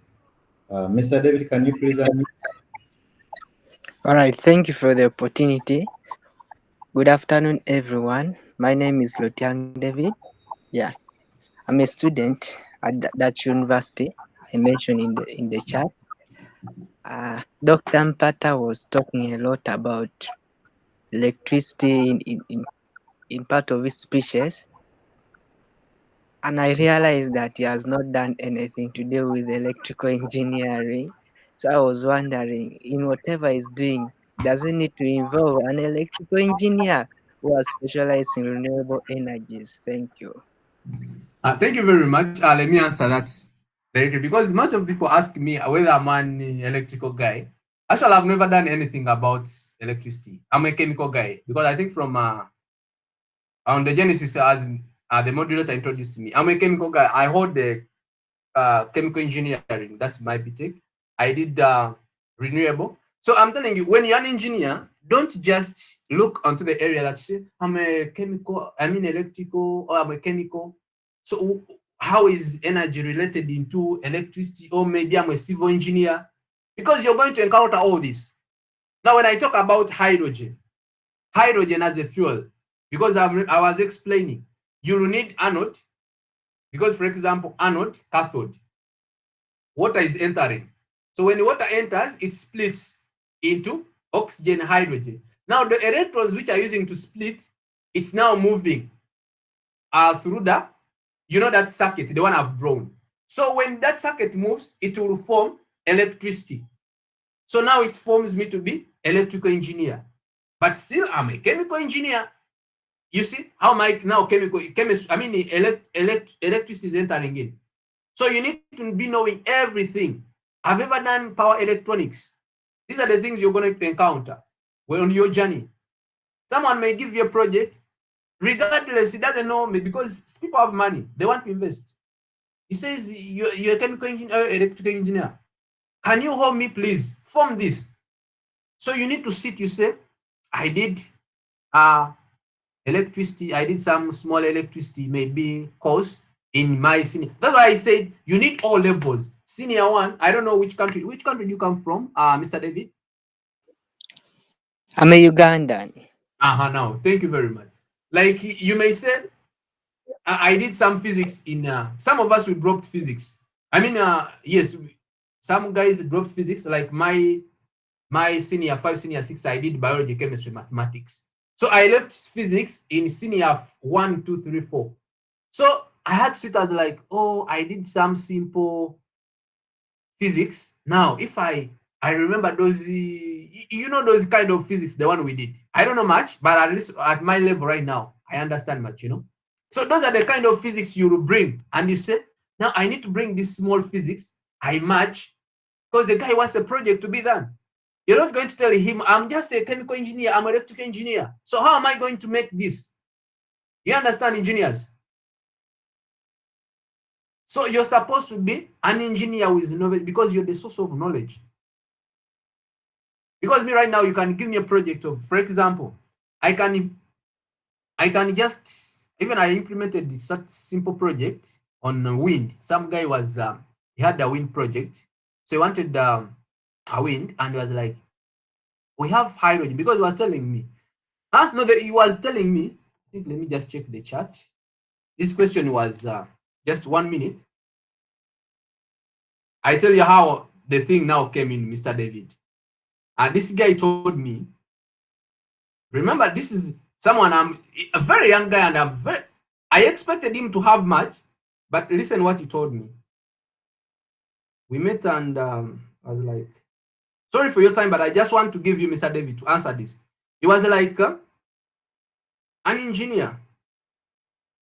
Mr. David, can you please unmute? All right, thank you for the opportunity. Good afternoon, everyone. My name is Lotiang David. Yeah, I'm a student at that university I mentioned in the chat. Dr. Mpaata was talking a lot about electricity in part of his speeches, and I realized that he has not done anything to do with electrical engineering. So I was wondering, in whatever he's doing, does he need to involve an electrical engineer who has specialized in renewable energies? Thank you. Thank you very much. Let me answer that directly, because much of people ask me whether I'm an electrical guy. Actually, I've never done anything about electricity. I'm a chemical guy, because I think from on the genesis, as the moderator introduced me, I'm a chemical guy. I hold the chemical engineering. That's my BTech. I did renewable. So I'm telling you, when you're an engineer, don't just look onto the area that you say, I'm a chemical, I'm in electrical, or I'm a chemical. So how is energy related into electricity? Or maybe I'm a civil engineer, because you're going to encounter all this. Now, when I talk about hydrogen as a fuel, because I was explaining, you will need anode, because, for example, anode, cathode, water is entering. So when the water enters, it splits into oxygen, hydrogen. Now the electrons which are using to split, it's now moving through that circuit, the one I've drawn. So when that circuit moves, it will form electricity. So now it forms me to be electrical engineer. but still I'm a chemical engineer. You see how my now chemistry, I mean electricity is entering in. So you need to be knowing everything. Have you ever done power electronics? These are the things you're going to encounter when on your journey. Someone may give you a project, regardless, he doesn't know me because people have money. They want to invest. He says, you're a chemical engineer, electrical engineer. Can you help me, please? Form this. So you need to sit, you say, I did electricity, I did some small electricity, maybe course in my senior. That's why I said you need all levels. Senior one, I don't know which country do you come from, Mr. David? I'm a Ugandan. Now, thank you very much. Like you may say, I did some physics in, some of us, we dropped physics. I mean, yes, some guys dropped physics, like my senior 5, senior 6, I did biology, chemistry, mathematics. So I left physics in senior 1, 2, 3, 4. So I had to sit as like, oh, I did some simple physics. Now, if I remember those, those kind of physics, the one we did. I don't know much, but at least at my level right now, I understand much, So those are the kind of physics you will bring. And you say, now I need to bring this small physics. I match because the guy wants a project to be done. You're not going to tell him, I'm just a chemical engineer, I'm an electrical engineer. So how am I going to make this? You understand, engineers? So you're supposed to be an engineer with knowledge because you're the source of knowledge. Because me right now, you can give me a project of, for example, I can just, even I implemented this such simple project on wind. Some guy was, he had a wind project. So he wanted a wind and he was like, we have hydrogen, because he was telling me, no, he was telling me, I think, let me just check the chat. This question was just 1 minute. I tell you how the thing now came in, Mr. David. And this guy told me, remember, this is someone, I'm a very young guy, and I expected him to have much, but listen what he told me. We met and I was like, sorry for your time, but I just want to give you, Mr. David, to answer this. He was like, an engineer.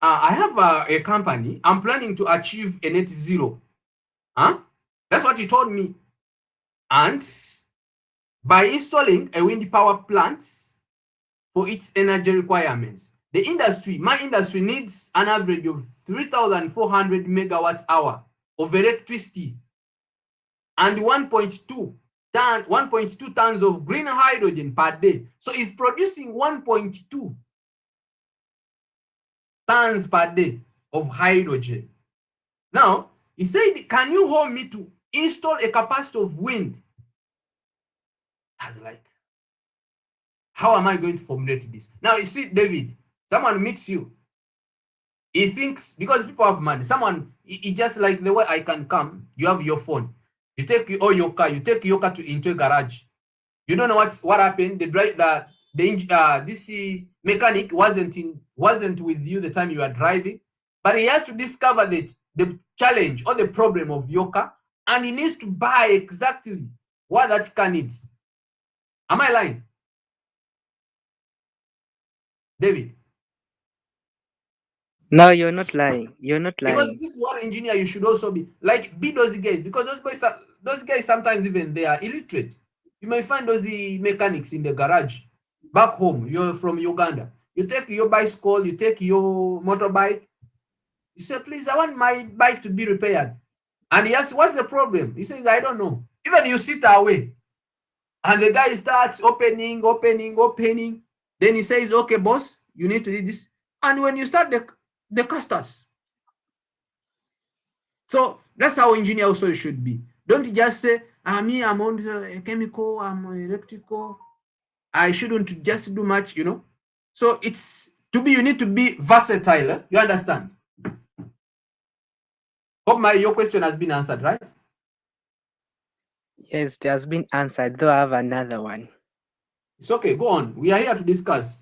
I have a company. I'm planning to achieve a net zero. That's what he told me. And by installing a wind power plant for its energy requirements, my industry needs an average of 3,400 megawatts hour of electricity and 1.2 tons of green hydrogen per day. So it's producing 1.2 tons per day of hydrogen. Now, he said, can you help me to install a capacity of wind? I was like, how am I going to formulate this? Now, you see, David, someone meets you. He thinks, because people have money, someone, he just like the way I can come, you have your phone. You take your car, into a garage. You don't know what happened. This mechanic wasn't with you the time you are driving, but he has to discover the challenge or the problem of your car, and he needs to buy exactly what that car needs. Am I lying, David? No, you're not lying. You're not Because lying. this is what engineer you should also be like. Be those guys, because those guys sometimes even they are illiterate. You may find those mechanics in the garage back home. You're from Uganda. You take your bicycle, you take your motorbike. You say, please, I want my bike to be repaired. And he asks, what's the problem? He says, I don't know. Even you sit away, and the guy starts opening. Then he says, okay, boss, you need to do this. And when you start, the car starts. So that's how engineer also should be. Don't just say, I'm on chemical, I'm electrical. I shouldn't just do much, So you need to be versatile. You understand? Hope your question has been answered, right? Yes, it has been answered, though I have another one. It's okay. Go on. We are here to discuss.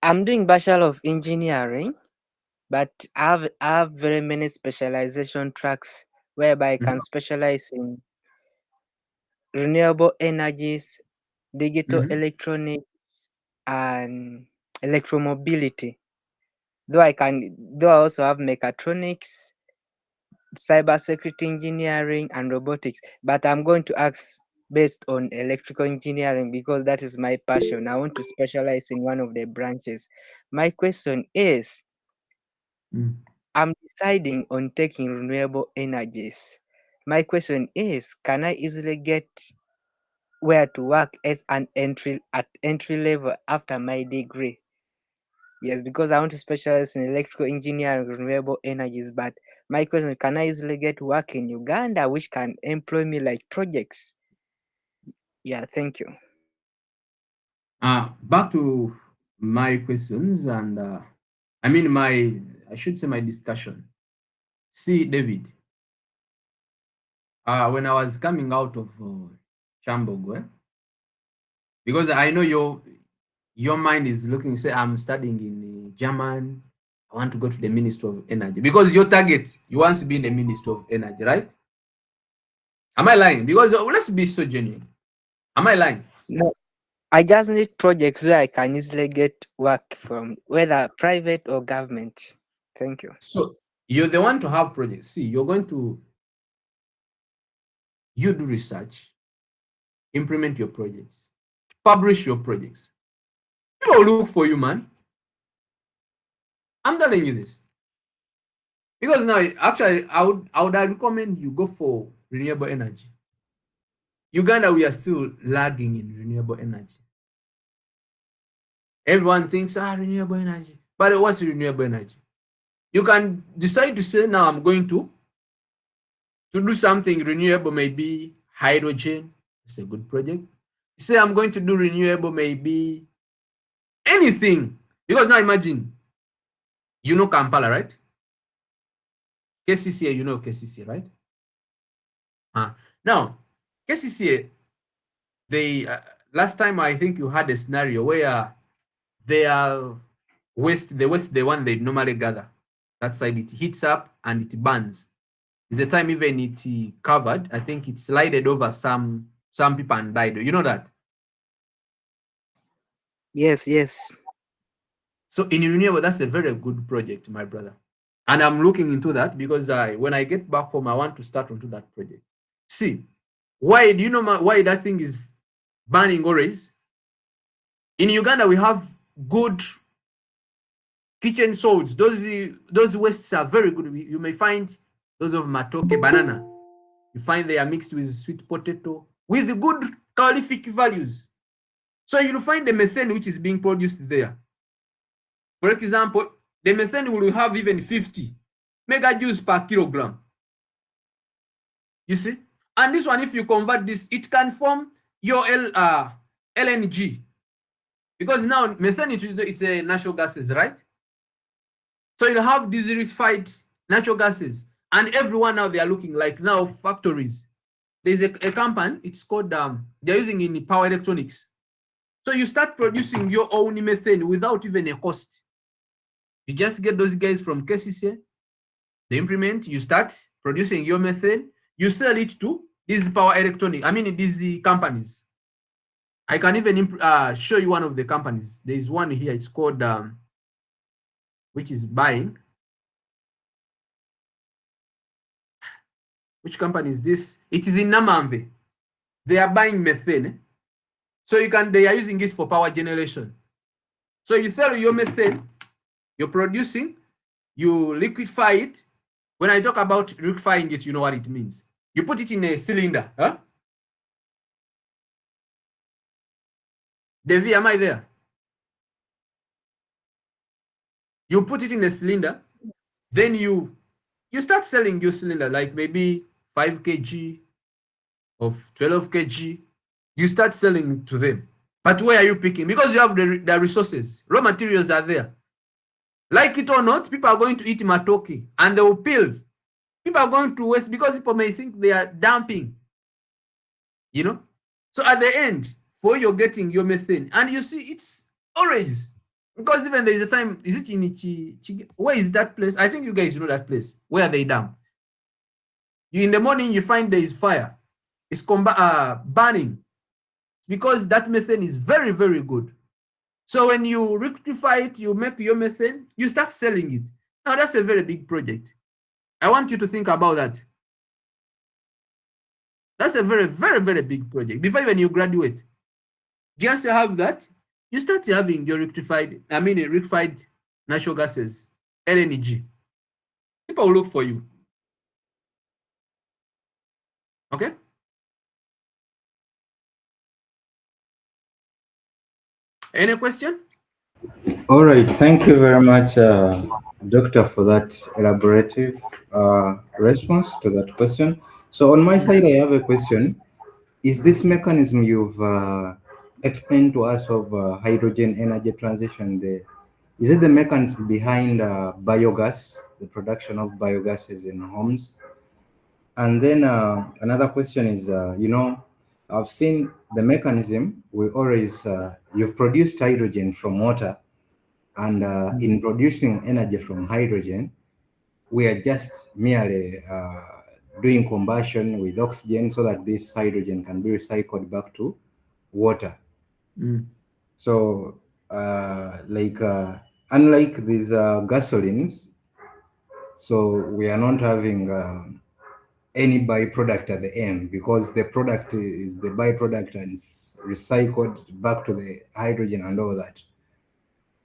I'm doing Bachelor of Engineering, but I have very many specialization tracks whereby I can specialize in renewable energies, digital electronics, and electromobility. Though I also have mechatronics, cybersecurity engineering, and robotics. But I'm going to ask based on electrical engineering because that is my passion. I want to specialize in one of the branches. My question is, I'm deciding on taking renewable energies. My question is, can I easily get where to work as an entry level after my degree? Yes, because I want to specialize in electrical engineering, renewable energies. But my question, can I easily get work in Uganda, which can employ me like projects? Yeah, thank you. Back to my questions and I should say my discussion. See, David, when I was coming out of Chambogo, because I know your mind is looking, say, I'm studying in German, I want to go to the Ministry of Energy. Because your target, you want to be in the Ministry of Energy, right? Am I lying? Because let's be so genuine. Am I lying? No, I just need projects where I can easily get work from, whether private or government. Thank you. So you're the one to have projects. See, you do research, implement your projects, publish your projects. People will look for you, man. I'm telling you this. Because now, actually, I would recommend you go for renewable energy. Uganda, we are still lagging in renewable energy. Everyone thinks, renewable energy. But what's renewable energy? You can decide to say, now I'm going to do something renewable, maybe hydrogen. It's a good project. You say, I'm going to do renewable, maybe anything. Because now imagine, you know Kampala, right? KCCA, you know KCCA, right? Now, KCCA, they last time I think you had a scenario where their waste, the one they normally gather, that side it heats up and it burns. Is the time even it covered, I think it slided over some people and died. You know that? Yes, yes. So in renewable, that's a very good project, my brother. And I'm looking into that because when I get back home, I want to start onto that project. See, why do you know why that thing is burning always? In Uganda, we have good kitchen salts. Those wastes are very good. You may find those of matoke, banana. You find they are mixed with sweet potato with good calorific values. So you'll find the methane which is being produced there. For example, the methane will have even 50 megajoules per kilogram. You see? And this one, if you convert this, it can form your LNG. Because now methane is a natural gases, right? So you'll have desertified natural gases. And everyone now, they are looking like now factories. There's a company, it's called, they're using in power electronics. So you start producing your own methane without even a cost. You just get those guys from KCC, they implement, you start producing your methane, you sell it to these power electronic, these companies. I can even show you one of the companies. There's one here, it's called, which is buying. Which company is this? It is in Namamve. They are buying methane. So they are using it for power generation. So you sell your methane, you're producing, you liquefy it. When I talk about liquefying it, you know what it means. You put it in a cylinder. Huh? Devi, am I there? You put it in a cylinder, then you start selling your cylinder, like maybe 5 kg of 12 kg. You start selling it to them. But where are you picking? Because you have the resources. Raw materials are there. Like it or not, people are going to eat matoke and they will peel. People are going to waste because people may think they are dumping. You know? So at the end, for you're getting your methane, and you see it's always, because even there is a time, is it in where is that place? I think you guys know that place where they dump. You in the morning you find there is fire. It's burning. because that methane is very, very good. So when you rectify it, you make your methane, you start selling it. Now that's a very big project. I want you to think about that. That's a very, very, very big project. Before even you graduate, just to have that, you start having your rectified natural gases, LNG. People will look for you. Okay? Any question? All right, thank you very much, Doctor, for that elaborative response to that question. So on my side, I have a question. Is this mechanism you've explained to us of hydrogen energy transition, is it the mechanism behind biogas, the production of biogases in homes? And then another question is, I've seen the mechanism. We always, you've produced hydrogen from water, and in producing energy from hydrogen, we are just merely doing combustion with oxygen so that this hydrogen can be recycled back to water. So, unlike these gasolines, so we are not having any byproduct at the end, because the product is the byproduct and it's recycled back to the hydrogen and all that.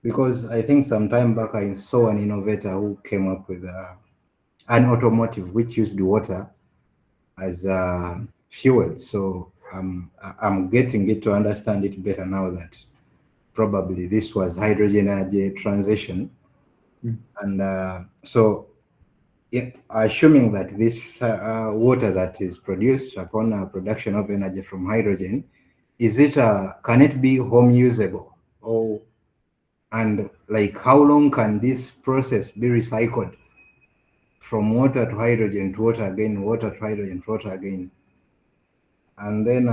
Because I think some time back I saw an innovator who came up with an automotive which used water as fuel. So I'm getting it to understand it better now that probably this was hydrogen energy transition. And so assuming that this water that is produced upon production of energy from hydrogen, can it be home usable? And like how long can this process be recycled from water to hydrogen to water again, water to hydrogen to water again? And then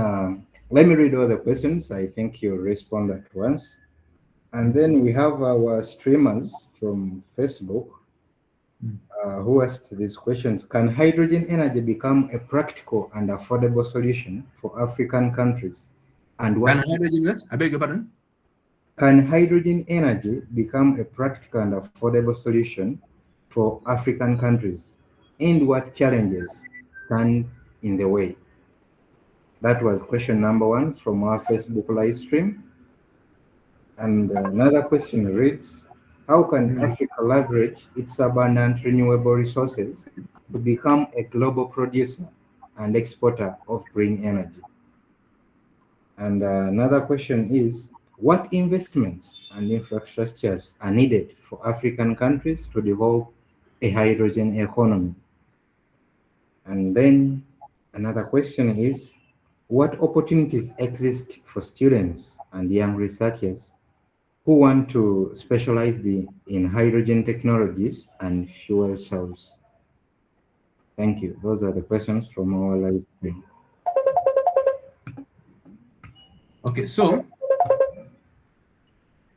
let me read all the questions. I think you'll respond at once. And then we have our streamers from Facebook who asked these questions. Can hydrogen energy become a practical and affordable solution for African countries? And what I beg your pardon? Can hydrogen energy become a practical and affordable solution for African countries? And what challenges stand in the way? That was question number 1 from our Facebook live stream. And another question reads, how can Africa leverage its abundant renewable resources to become a global producer and exporter of green energy? And another question is, what investments and infrastructures are needed for African countries to develop a hydrogen economy? And then another question is, what opportunities exist for students and young researchers who want to specialize in hydrogen technologies and fuel cells? Thank you. Those are the questions from our live stream. Okay, so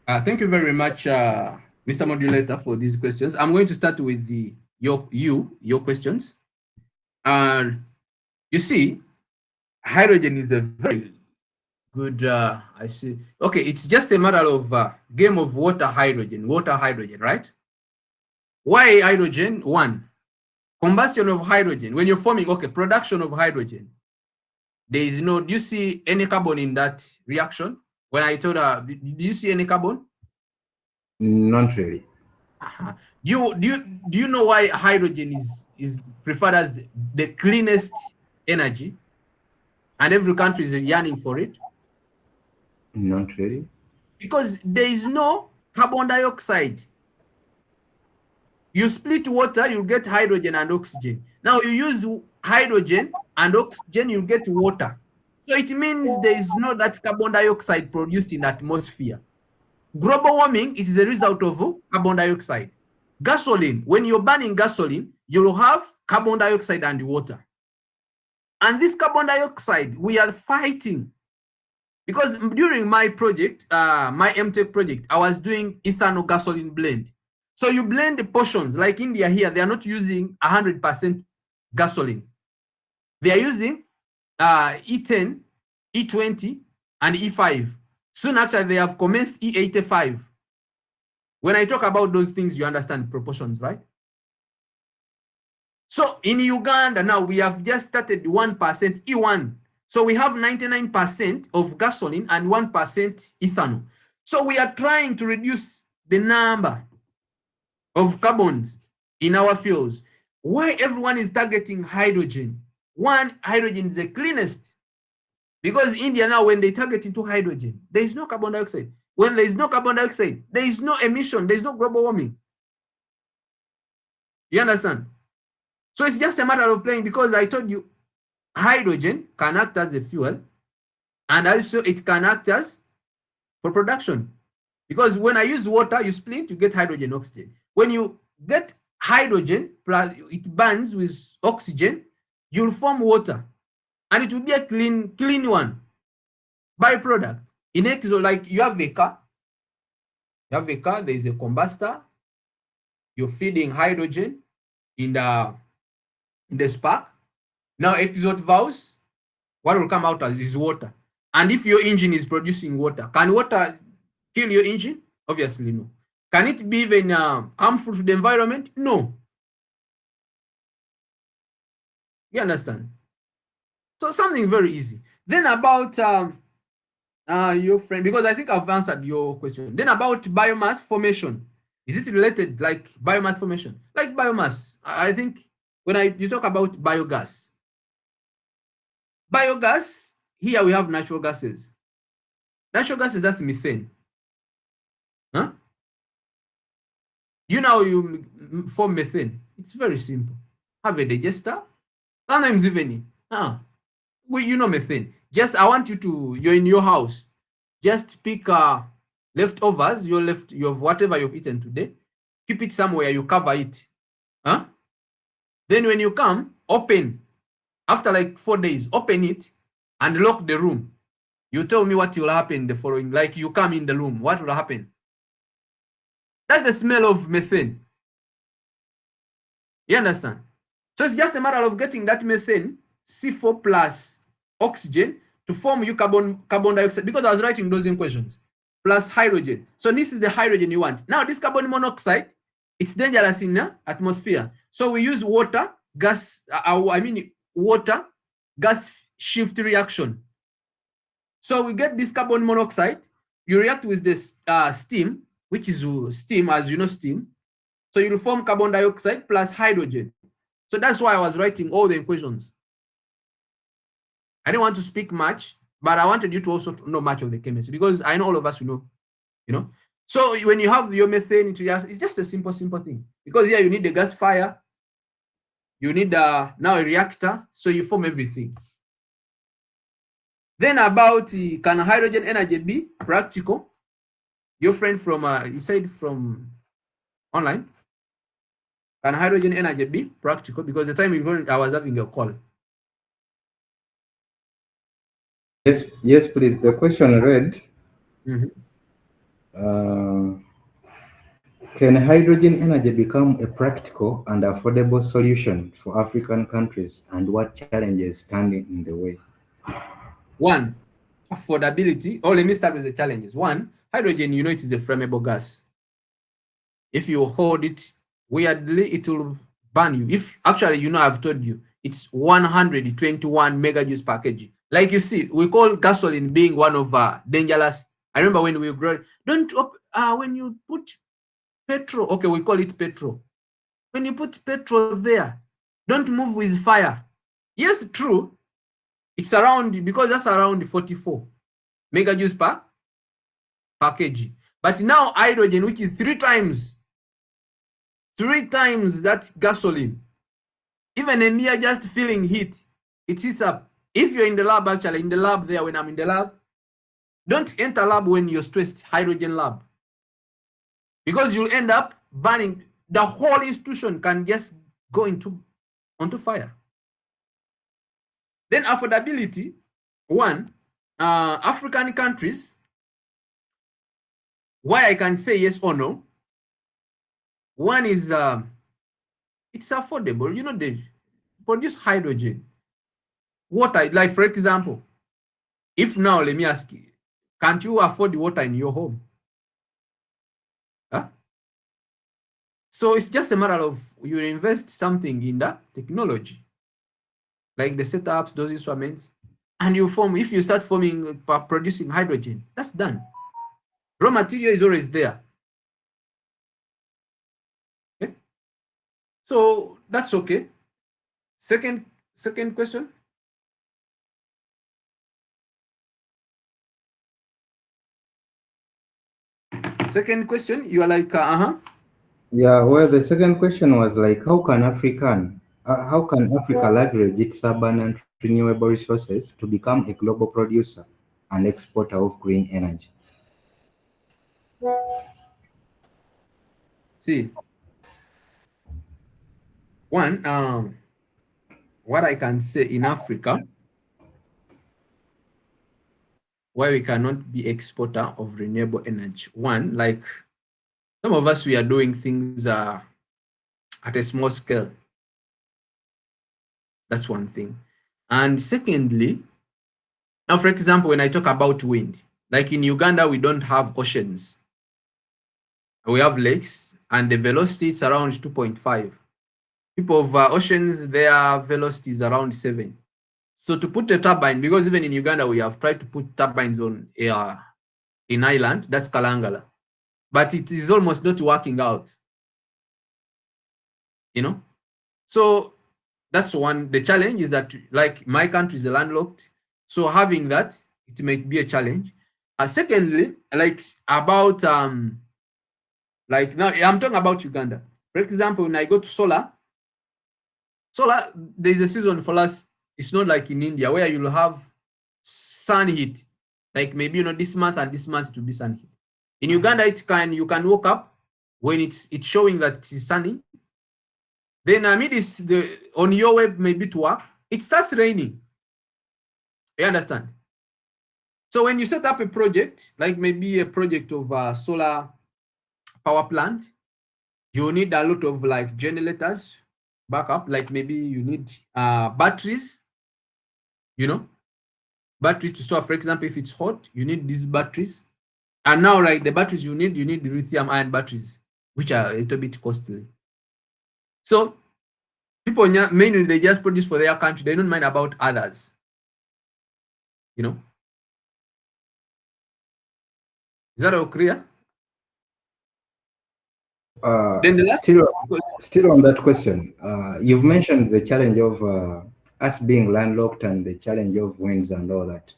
thank you very much, Mr. Modulator, for these questions. I'm going to start with your questions. You see, hydrogen is a very good, I see. Okay, it's just a matter of game of water, hydrogen, right? Why hydrogen? One, combustion of hydrogen. When you're forming, okay, production of hydrogen, there is no, do you see any carbon in that reaction? When I told her, do you see any carbon? Not really. Do you know why hydrogen is preferred as the cleanest energy, and every country is yearning for it? Not really. Because there is no carbon dioxide. You split water, you get hydrogen and oxygen. Now you use hydrogen and oxygen, you get water. So it means there is no that carbon dioxide produced in the atmosphere. Global warming is a result of carbon dioxide. Gasoline, when you're burning gasoline, you will have carbon dioxide and water. And this carbon dioxide, we are fighting. Because during my project, my MTech project, I was doing ethanol gasoline blend. So you blend the portions, like India here, they are not using 100% gasoline. They are using E10, E20, and E5. Soon after, they have commenced E85. When I talk about those things, you understand proportions, right? So in Uganda now, we have just started 1% E1. So we have 99% of gasoline and 1% ethanol. So we are trying to reduce the number of carbons in our fuels. Why everyone is targeting hydrogen? One, hydrogen is the cleanest. Because India now, when they target into hydrogen, there is no carbon dioxide. When there is no carbon dioxide, there is no emission, there is no global warming. You understand? So it's just a matter of playing, because I told you hydrogen can act as a fuel, and also it can act as for production. Because when I use water, you split, you get hydrogen, oxygen. When you get hydrogen, plus it burns with oxygen, you'll form water. And it will be a clean one, byproduct. In exo, like you have Vicker, there is a combustor, you're feeding hydrogen in the spark. Now exhaust valves, what will come out as is water. And if your engine is producing water, can water kill your engine? Obviously no. Can it be even harmful to the environment? No. You understand? So something very easy. Then about your friend, because I think I've answered your question. Then about biomass formation. Is it related, like biomass formation? Like biomass, I think when you talk about biogas, here we have natural gases. Natural gases, that's methane. Huh? You know you form methane. It's very simple. Have a digester. Sometimes even, well, you know methane. Just I want you to, you're in your house. Just pick leftovers, you have whatever you've eaten today. Keep it somewhere, you cover it. Huh? Then when you come, open. After like 4 days, open it and lock the room. You tell me what will happen the following, like you come in the room, what will happen? That's the smell of methane. You understand? So it's just a matter of getting that methane, C4 plus oxygen, to form you carbon dioxide, because I was writing those equations, plus hydrogen. So this is the hydrogen you want. Now this carbon monoxide, it's dangerous in the atmosphere. So we use water, gas shift reaction. So we get this carbon monoxide, you react with this steam, which is steam, as you know, steam. So you'll form carbon dioxide plus hydrogen. So that's why I was writing all the equations. I didn't want to speak much, but I wanted you to also know much of the chemistry, because I know all of us will know, you know. So when you have your methane, it's just a simple thing. Because here you need the gas fire, you need now a reactor, so you form everything. Then about can hydrogen energy be practical? Your friend from he said from online. Can hydrogen energy be practical? Because the time I was having a call. Yes, please. The question read, can hydrogen energy become a practical and affordable solution for African countries, and what challenges stand in the way? One, affordability. Oh, let me start with the challenges. One, hydrogen, you know, it is a flammable gas. If you hold it weirdly, it will burn you. If actually, you know, I've told you, it's 121 megajoules per kg. Like you see, we call gasoline being one of dangerous. I remember when we were growing, when you put petrol, okay, we call it petrol. When you put petrol there, don't move with fire. Yes, true. It's around, because that's around 44 megajoules per kg. But now hydrogen, which is 3 times that gasoline, even a mere just feeling heat, it heats up. If you're in the lab, actually in the lab there, when I'm in the lab, don't enter lab when you're stressed, hydrogen lab, because you'll end up burning. The whole institution can just go onto fire. Then affordability. One, African countries, why I can say yes or no. One is it's affordable. You know, they produce hydrogen. Water, like for example, if now, let me ask you, Can't you afford the water in your home? Huh? So it's just a matter of you invest something in that technology, like the setups, those instruments, and you form. If you start forming, producing hydrogen, that's done. Raw material is always there. Okay? So that's okay. Second question. Second question, you are like, Yeah, well, the second question was like, how can Africa leverage its abundant renewable resources to become a global producer and exporter of green energy? see, one, what I can say in Africa, why we cannot be exporter of renewable energy. One, like some of us, we are doing things at a small scale. That's one thing. And secondly, now, for example, when I talk about wind, like in Uganda, we don't have oceans. We have lakes, and the velocity is around 2.5. People of oceans, their velocity is around 7. So to put a turbine, because even in Uganda, we have tried to put turbines on in island, that's Kalangala, but it is almost not working out, you know? So that's one. The challenge is that, like, my country is landlocked, so having that, it may be a challenge. Secondly, like about like now I'm talking about Uganda. For example, when I go to solar, there's a season for us. It's not like in India where you'll have sun heat, like maybe this month and this month to be sun heat. In Uganda, you can wake up when it's showing that it's sunny. Then on your way maybe to work, it starts raining. You understand? So when you set up a project, like maybe a project of a solar power plant, you need a lot of like generators backup, like maybe you need batteries, batteries to store. For example, if it's hot, you need these batteries. And now, like the batteries you need the lithium ion batteries, which are a little bit costly. So people mainly they just produce for their country. They don't mind about others. Is that all clear? Then the last Still on that question, you've mentioned the challenge of us being landlocked and the challenge of winds and all that.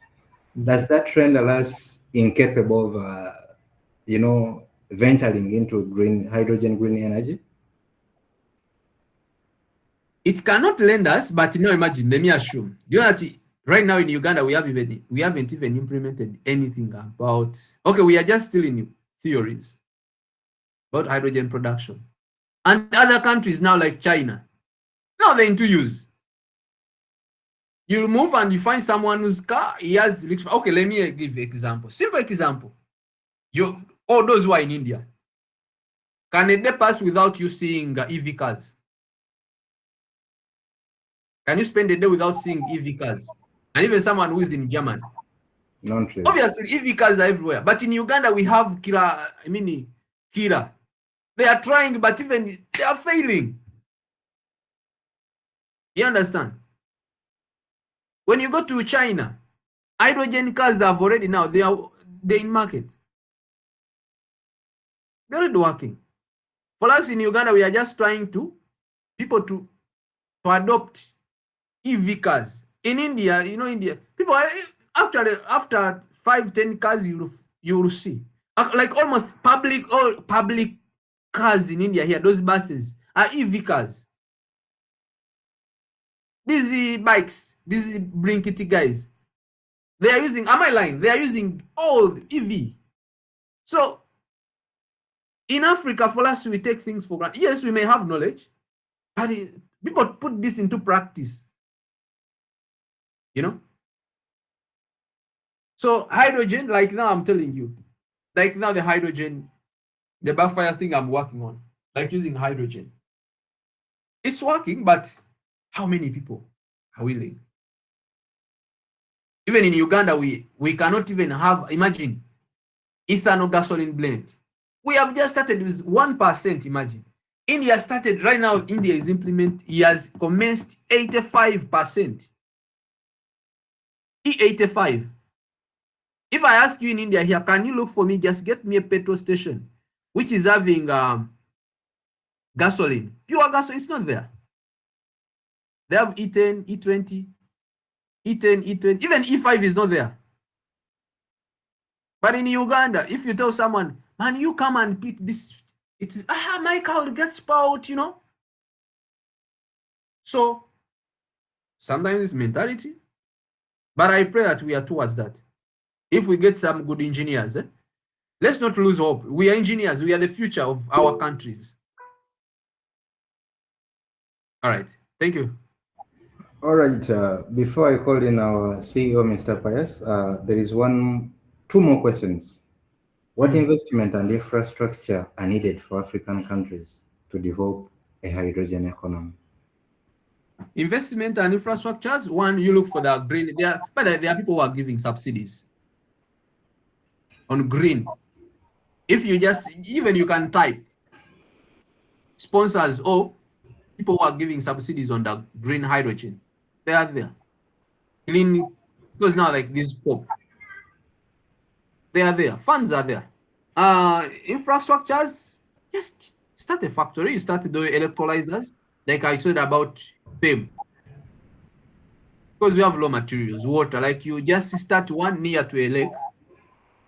Does that render us incapable of, venturing into green energy? it cannot lend us, but now imagine, let me assume. Do you know that right now in Uganda we haven't even implemented anything about, okay, we are just still in theories about hydrogen production. And other countries now like China, now they're into use. You move and you find someone whose car, he has, okay, let me give an example. Simple example. All those who are in India, can a day pass without you seeing EV cars? Can you spend a day without seeing EV cars? And even someone who is in Germany. Not really. Obviously, EV cars are everywhere. But in Uganda, we have Kira. They are trying, but even they are failing. You understand? When you go to China, hydrogen cars have already now, they're in market. They're already working. For us in Uganda, we are just trying people to adopt EV cars. In India, India, people are actually, after 5-10 cars, you will see. Like almost all public cars in India here, those buses are EV cars. These bikes, these Blinkity guys, they are using, am I lying? They are using all EV. So in Africa, for us, we take things for granted. Yes, we may have knowledge, but people put this into practice. So hydrogen, like now I'm telling you, like now the hydrogen, the backfire thing I'm working on, like using hydrogen. It's working, but how many people are willing? Even in Uganda, we cannot even have, imagine, ethanol gasoline blend. We have just started with 1%, imagine. India started right now, India is he has commenced 85%. 85. If I ask you in India here, can you look for me, just get me a petrol station, which is having gasoline, pure gasoline, it's not there. They have E10, E20, E10, E20, even E5 is not there. But in Uganda, if you tell someone, man, you come and pick this, it's, my car will get spoiled, you know. So sometimes it's mentality, but I pray that we are towards that. If we get some good engineers, let's not lose hope. We are engineers. We are the future of our countries. All right. Thank you. All right. Before I call in our CEO, Mr. Pius, there is two more questions. What investment and infrastructure are needed for African countries to develop a hydrogen economy? Investment and infrastructures. One, you look for the green. But there are people who are giving subsidies on green. If you just, even you can type sponsors or people who are giving subsidies on the green hydrogen. They are there. Clean, because now like this pop, they are there. Funds are there. Infrastructures, just start a factory. You start doing electrolyzers, like I told about PEM. Because you have raw materials, water, like you just start one near to a lake,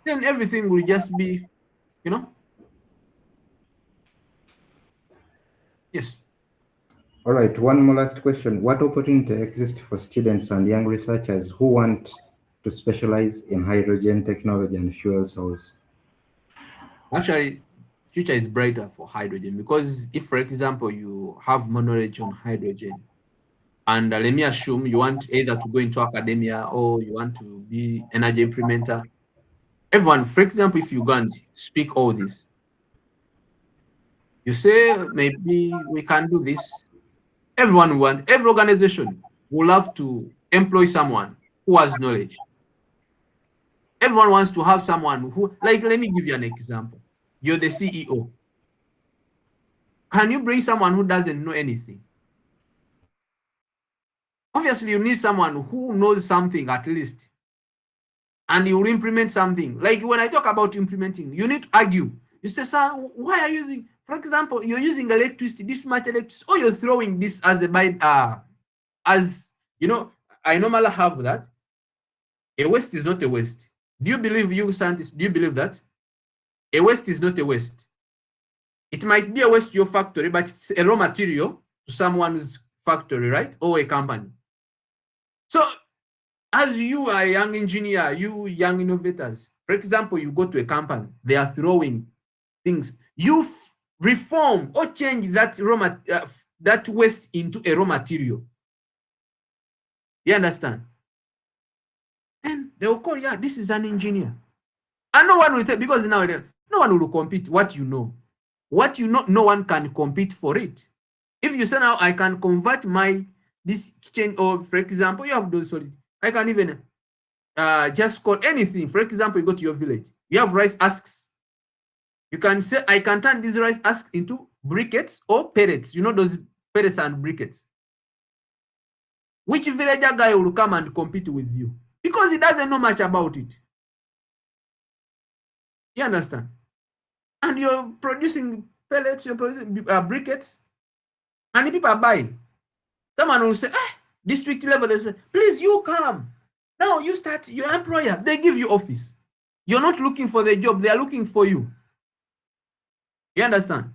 then everything will just be, you know. Yes. All right, one more last question. What opportunity exists for students and young researchers who want to specialize in hydrogen technology and fuel cells? Actually, future is brighter for hydrogen, because if, for example, you have more knowledge on hydrogen, and let me assume you want either to go into academia or you want to be energy implementer. Everyone, for example, if you go and speak all this, you say maybe we can do this. Every organization will have to employ someone who has knowledge. Everyone wants to have someone who, like, let me give you an example. You're the CEO. Can you bring someone who doesn't know anything? Obviously, you need someone who knows something at least, and you will implement something. Like when I talk about implementing, you need to argue. You say, sir, why are you using, for example, you're using electricity, this much electricity, or you're throwing this as a as you know, I normally have that. A waste is not a waste. Do you believe, you scientists, do you believe that? A waste is not a waste. It might be a waste to your factory, but it's a raw material to someone's factory, right? Or a company. So as you are a young engineer, you young innovators, for example, you go to a company, they are throwing things. You reform or change that that waste into a raw material. You understand? And they will call, yeah, this is an engineer. And no one will tell, because now no one will compete what you know. What you know, no one can compete for it. If you say now I can convert this kitchen, or for example, you have those solid, I can even just call anything. For example, you go to your village, you have rice husks. You can say, I can turn these rice husks into briquettes or pellets. You know those pellets and briquettes. Which villager guy will come and compete with you? Because he doesn't know much about it. You understand? And you're producing pellets, you're producing briquettes, and the people are buying. Someone will say, district level, they say, please, you come. Now you start your employer. They give you office. You're not looking for the job. They are looking for you. You understand?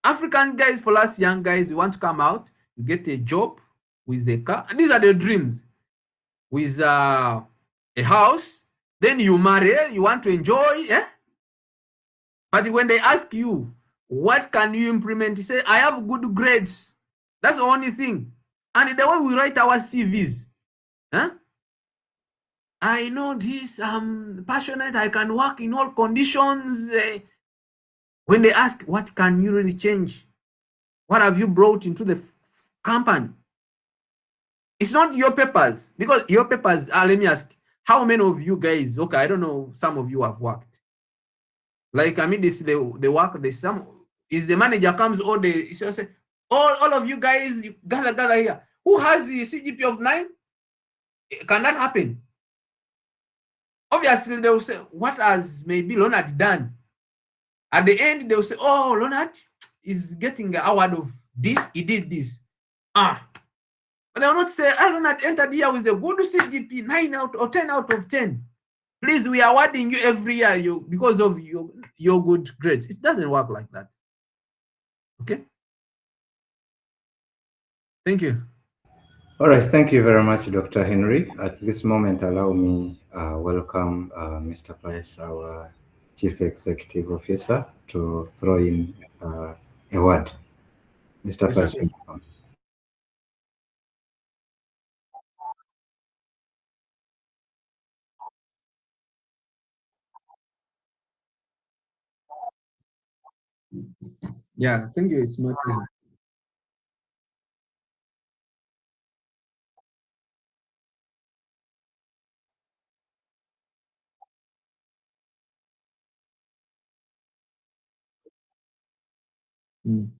African guys, for us young guys, we want to come out, you get a job with a car. And these are the dreams. With a house, then you marry, you want to enjoy. But when they ask you, what can you implement? You say, I have good grades. That's the only thing. And the way we write our CVs, I know this, I'm passionate, I can work in all conditions. When they ask, what can you really change? What have you brought into the company? It's not your papers, because your papers are, let me ask, how many of you guys, okay, I don't know, some of you have worked. Like, I mean, this, they work, they some, is the manager comes all day, so say, all of you guys, you gather here. Who has the CGP of 9? Can that happen? Obviously, they will say, what has maybe Leonard done? At the end, they will say, oh, Leonard is getting an award of this, he did this. But they will not say, Leonard entered here with a good CGP, 9 out or 10 out of 10. Please, we are awarding you every year because of your good grades. It doesn't work like that. Okay? Thank you. All right, thank you very much, Dr. Henry. At this moment, allow me welcome Mr. Price, our Chief Executive Officer, to throw in a word. Mr. It's Price. okay. Yeah, thank you. It's my pleasure. Mm.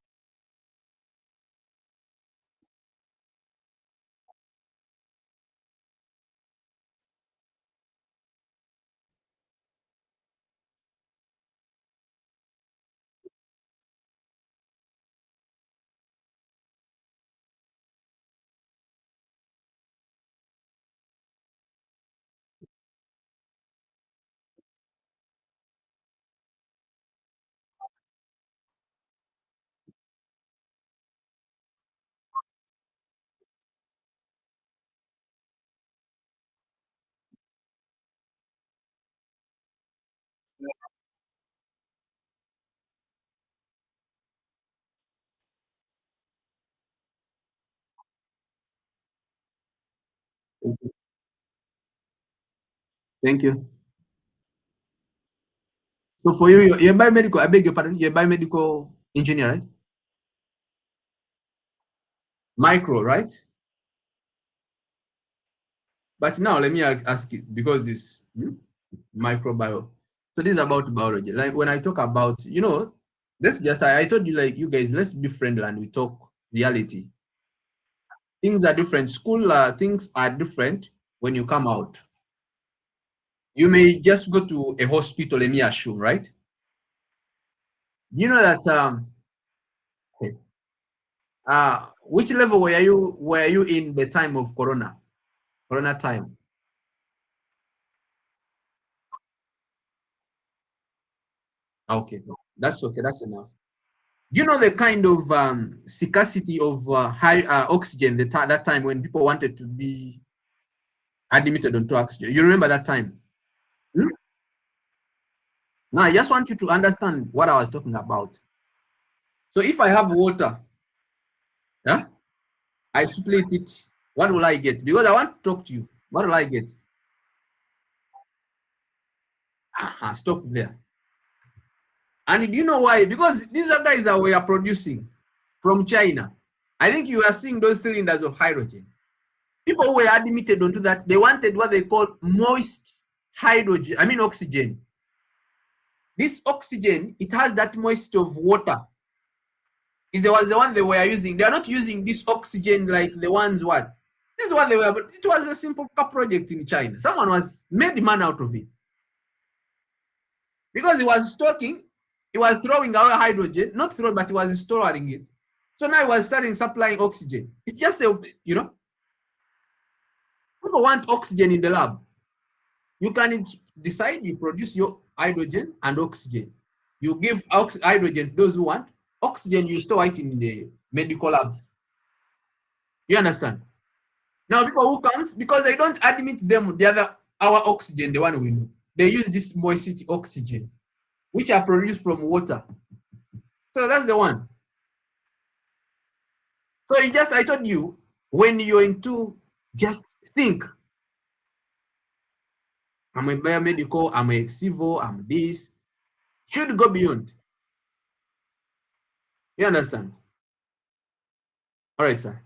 Thank you. So for you, you're biomedical, I beg your pardon, you're biomedical engineer, right? Micro, right? But now let me ask you, because this microbio. So this is about biology. Like when I talk about, let's just, I told you, like, you guys, let's be friendly and we talk reality. Things are different. School things are different when you come out. You may just go to a hospital, let me assume, right? You know that which level were you in the time of Corona time? Okay, that's okay, that's enough. You know the kind of scarcity of high oxygen that time when people wanted to be admitted onto oxygen. You remember that time? Hmm? Now, I just want you to understand what I was talking about. So if I have water, yeah, I split it, what will I get? Because I want to talk to you. What will I get? Stop there. And do you know why? Because these are guys that we are producing from China. I think you are seeing those cylinders of hydrogen. People who were admitted onto that, they wanted what they call moist hydrogen, oxygen. This oxygen, it has that moist of water. Is the one they were using. They are not using this oxygen like the ones what? This is what they were, but it was a simple project in China. Someone was made man out of it. Because he was stocking, he was throwing away hydrogen, not throwing, but he was storing it. So now he was starting supplying oxygen. It's just people want oxygen in the lab. You can decide you produce your hydrogen and oxygen. You give hydrogen to those who want. Oxygen, you store it in the medical labs. You understand? Now, people who comes, because they don't admit them, our oxygen, the one we know. They use this moisture oxygen, which are produced from water. So that's the one. So I told you, when you're into, just think, I'm a biomedical, I'm a civil, I'm this. Should go beyond. You understand? All right, sir.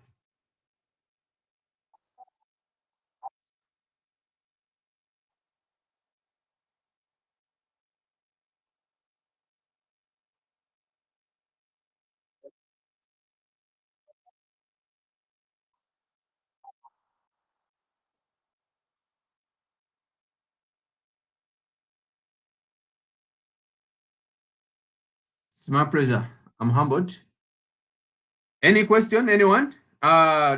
It's my pleasure. I'm humbled. Any question, anyone?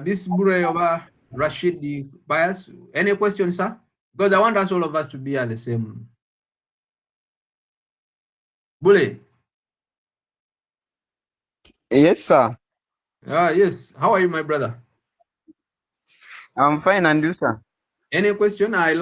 This Bure over Rashid the bias. Any question, sir? Because I want us all of us to be at the same. Bule. Yes, sir. Yes. How are you, my brother? I'm fine, and you, sir? Any question? I